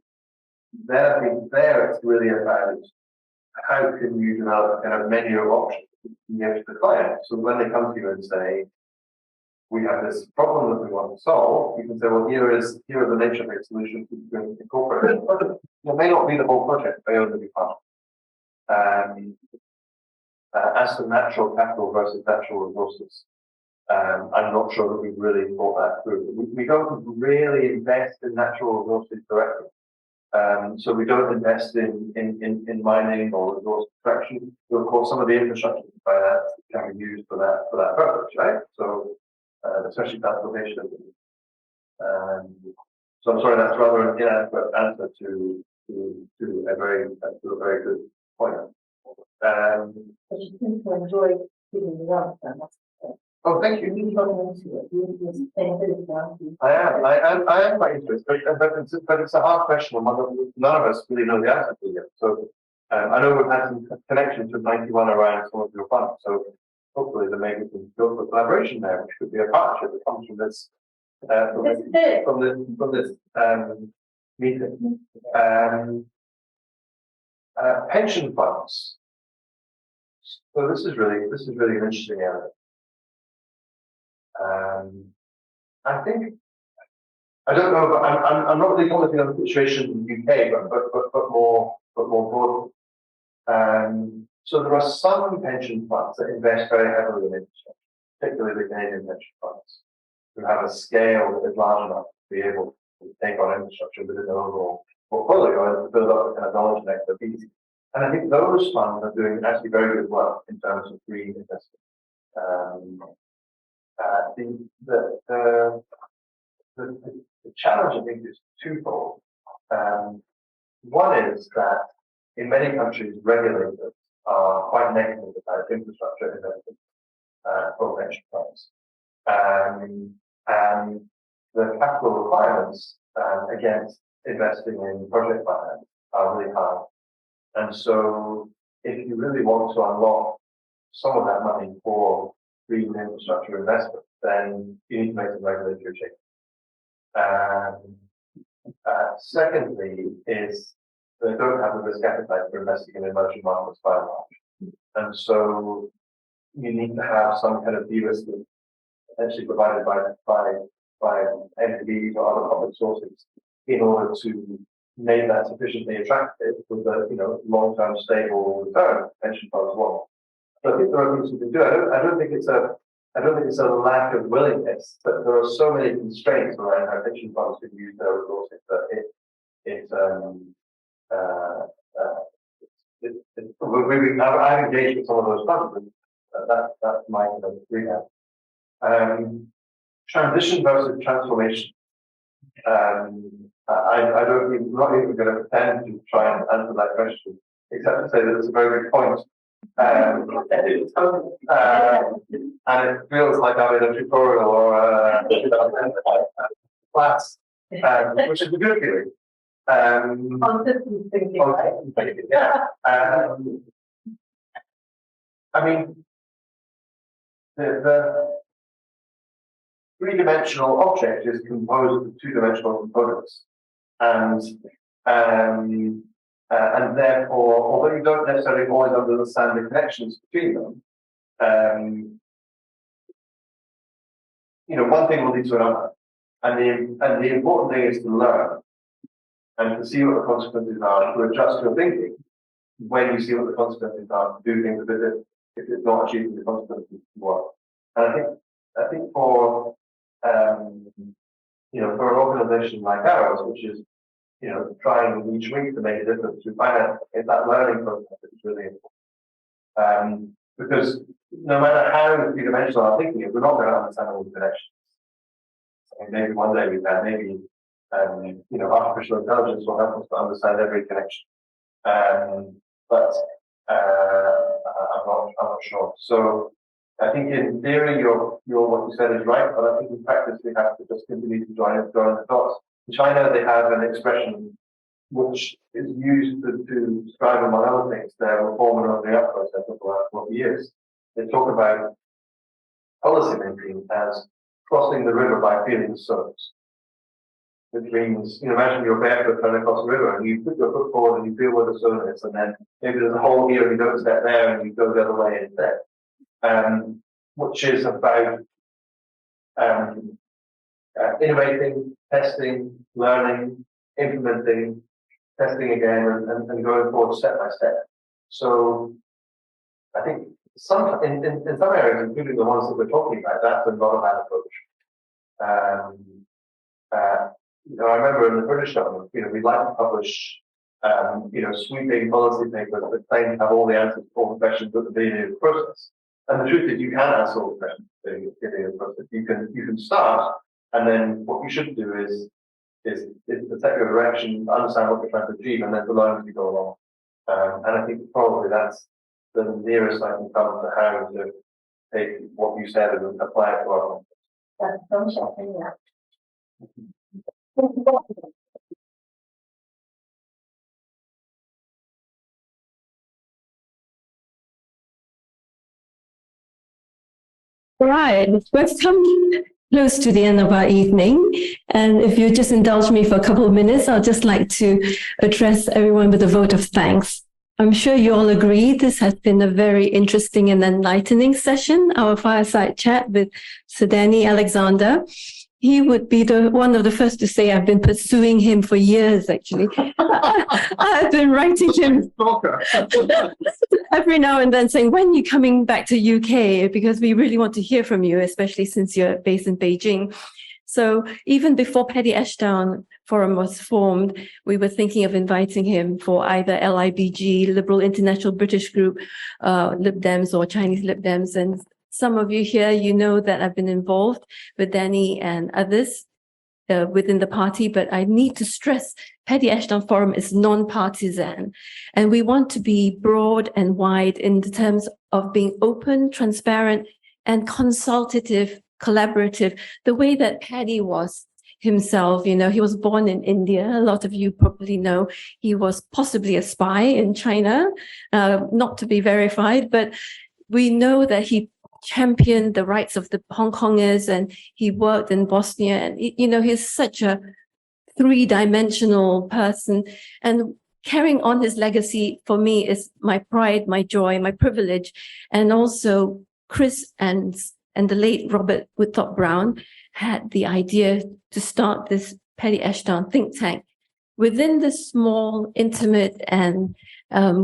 I think it's really about how can you develop a kind of menu of options to give to the client. So when they come to you and say, we have this problem that we want to solve, you can say, well, here are the nature-based solutions we can incorporate. It may not be the whole project, may only be part. As to natural capital versus natural resources, I'm not sure that we've really thought that through. We don't really invest in natural resources directly. So we don't invest in mining or resource extraction. So of course, some of the infrastructure finance can be used for that purpose, right? So especially transportation. So I'm sorry, that's rather an inadequate answer to a very good point. I just seem to enjoy giving the answer. Oh, thank you. Really got into it. You're sustainability. I am quite interested, but it's a hard question, and one that none of us really know the answer to yet. So I know we've had some connections with 91 around some of your funds. So hopefully there may be some scope for collaboration there, which could be a partnership that comes from this meeting. Pension funds. So this is really an interesting area. I think I don't know, but I'm not really commenting on the situation in the UK, but more broadly. So there are some pension funds that invest very heavily in infrastructure, particularly the Canadian pension funds, who have a scale that is large enough to be able to take on infrastructure within their overall portfolio and to build up a kind of knowledge and expertise. And I think those funds are doing actually very good work in terms of green investment. The challenge, I think, is twofold. One is that in many countries, regulators are quite negative about infrastructure investment. for pension funds. And the capital requirements against investing in project finance are really high. And so if you really want to unlock some of that money for green infrastructure investment, then you need to make some regulatory changes. Secondly, is they don't have the risk appetite for investing in emerging markets by and large. And so you need to have some kind of de-risking potentially provided by entities or other public sources in order to make that sufficiently attractive with a long-term stable return pension funds want. So I think there are things we can do. I don't think it's a lack of willingness, but there are so many constraints around how pension funds can use their resources that I've engaged with some of those funds, and that's my kind of rehab. Transition versus transformation. I'm not even going to pretend to try and answer that question, except to say that it's a very good point. And it feels like I'm in a tutorial or a class, which is a good feeling. Consistent thinking, right? Yeah. I mean, the three-dimensional object is composed of two-dimensional components, and therefore, although you don't necessarily always understand the connections between them, one thing will lead to another, and the important thing is to learn and to see what the consequences are, to adjust your thinking when you see what the consequences are, to do things with it if it's not achieving the consequences you want. And I think for for an organisation like ours, which is trying each week to make a difference through finance, that learning process is really important. Because no matter how three-dimensional our thinking is, we're not going to understand all the connections. I mean, maybe one day we can, maybe artificial intelligence will help us to understand every connection. But I'm not sure. So I think in theory, what you said is right, but I think in practice we have to just continue to join the dots. In China, they have an expression which is used to describe, among other things, their reform and opening up process of the last 40 years. They talk about policy making as crossing the river by feeling the surface. Which means, imagine you're barefoot trying to cross the river and you put your foot forward and you feel where the stone is, and then maybe there's a hole here and you don't step there and you go the other way instead. Which is about innovating, testing, learning, implementing, testing again, and going forward step by step. So I think in some areas, including the ones that we're talking about, that's a not a bad approach. I remember in the British government, we'd like to publish, sweeping policy papers that claim to have all the answers to all the questions at the beginning of the process. And the truth is, you can't answer all the questions at the beginning of the process. You can start, and then what you should do is to take your direction, understand what you're trying to achieve, and then to learn as you go along. And I think probably that's the nearest I can come to how to take what you said and apply it to our context. That's so shocking, yeah. Right, we've come close to the end of our evening, and if you just indulge me for a couple of minutes, I'd just like to address everyone with a vote of thanks. I'm sure you all agree this has been a very interesting and enlightening session, our fireside chat with Sir Danny Alexander. He would be one of the first to say I've been pursuing him for years, actually. I've been writing him every now and then saying, when are you coming back to UK? Because we really want to hear from you, especially since you're based in Beijing. So even before Paddy Ashdown Forum was formed, we were thinking of inviting him for either LIBG, Liberal International British Group, Lib Dems, or Chinese Lib Dems. And some of you here, that I've been involved with Danny and others within the party, but I need to stress Paddy Ashdown Forum is non-partisan, and we want to be broad and wide in the terms of being open, transparent, and consultative, collaborative, the way that Paddy was himself. You know, he was born in India. A lot of you probably know he was possibly a spy in China, not to be verified, but we know that he championed the rights of the Hong Kongers, and he worked in Bosnia. And, you know, he's such a three-dimensional person. And carrying on his legacy for me is my pride, my joy, my privilege. And also Chris and the late Robert Woodthorpe Brown had the idea to start this Paddy Ashdown think tank. Within the small, intimate, and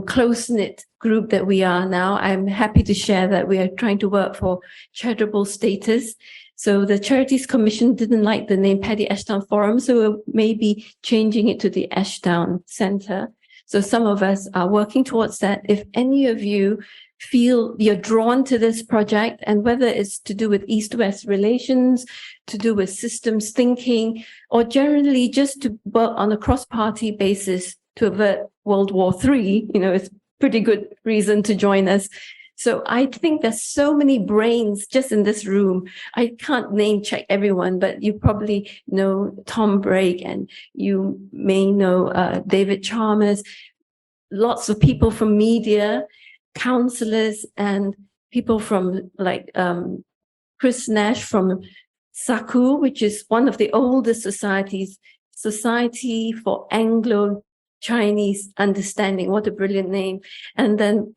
close-knit group that we are now, I'm happy to share that we are trying to work for charitable status. So the Charities Commission didn't like the name Paddy Ashdown Forum, so we're maybe changing it to the Ashdown Center. So some of us are working towards that. If any of you feel you're drawn to this project, and whether it's to do with East-West relations, to do with systems thinking, or generally just to work on a cross-party basis to avert World War III, you know, it's pretty good reason to join us. So I think there's so many brains just in this room. I can't name check everyone, but you probably know Tom Brake, and you may know David Chalmers, lots of people from media, counselors, and people from like Chris Nash from SACU, which is one of the oldest societies, Society for Anglo-Chinese Understanding. What a brilliant name. And then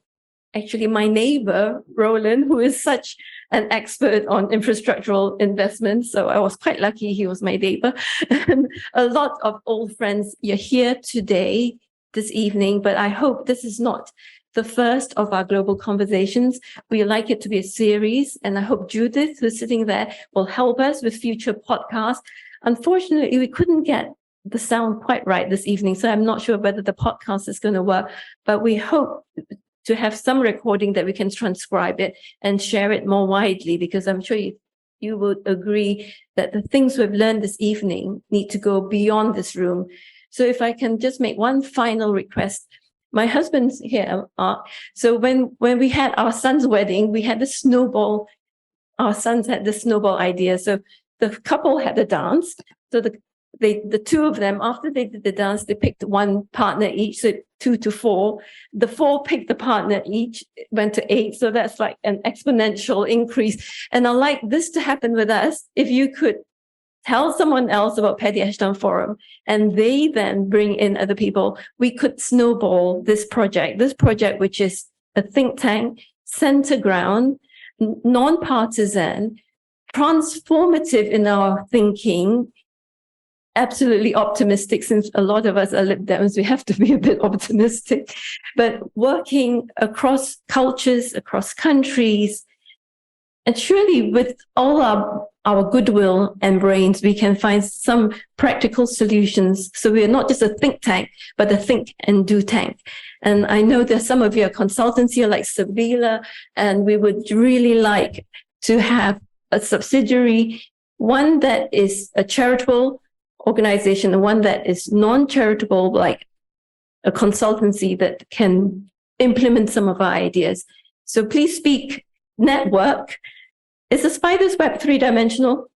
actually my neighbor, Roland, who is such an expert on infrastructural investments. So I was quite lucky he was my neighbor. And a lot of old friends, you're here today, this evening, but I hope this is not the first of our global conversations. We like it to be a series, and I hope Judith, who's sitting there, will help us with future podcasts. Unfortunately, we couldn't get the sound quite right this evening, so I'm not sure whether the podcast is going to work, but we hope to have some recording that we can transcribe it and share it more widely, because I'm sure you would agree that the things we've learned this evening need to go beyond this room. So if I can just make one final request. My husband's here. So when we had our son's wedding, we had the snowball. Our sons had the snowball idea. So the couple had a dance. So the two of them, after they did the dance, they picked one partner each. So 2 to 4. The 4 picked the partner each, went to 8. So that's like an exponential increase. And I'd like this to happen with us. If you could tell someone else about Paddy Ashdown Forum, and they then bring in other people, we could snowball this project, which is a think tank, center ground, non-partisan, transformative in our thinking, absolutely optimistic, since a lot of us are Lib Dems, we have to be a bit optimistic, but working across cultures, across countries, and surely with all our goodwill and brains, we can find some practical solutions. So we are not just a think tank, but a think and do tank. And I know there's some of your consultants here like Sabila, and we would really like to have a subsidiary, one that is a charitable organization, and one that is non-charitable, like a consultancy that can implement some of our ideas. So please speak, network. Is the spider's web 3-dimensional?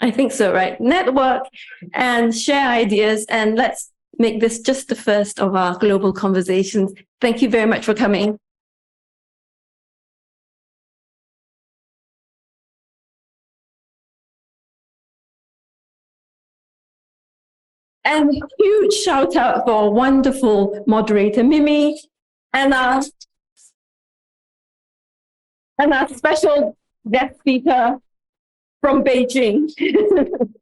I think so, right? Network and share ideas, and let's make this just the first of our global conversations. Thank you very much for coming. And a huge shout out for our wonderful moderator, Mimi, and our special guest speaker from Beijing.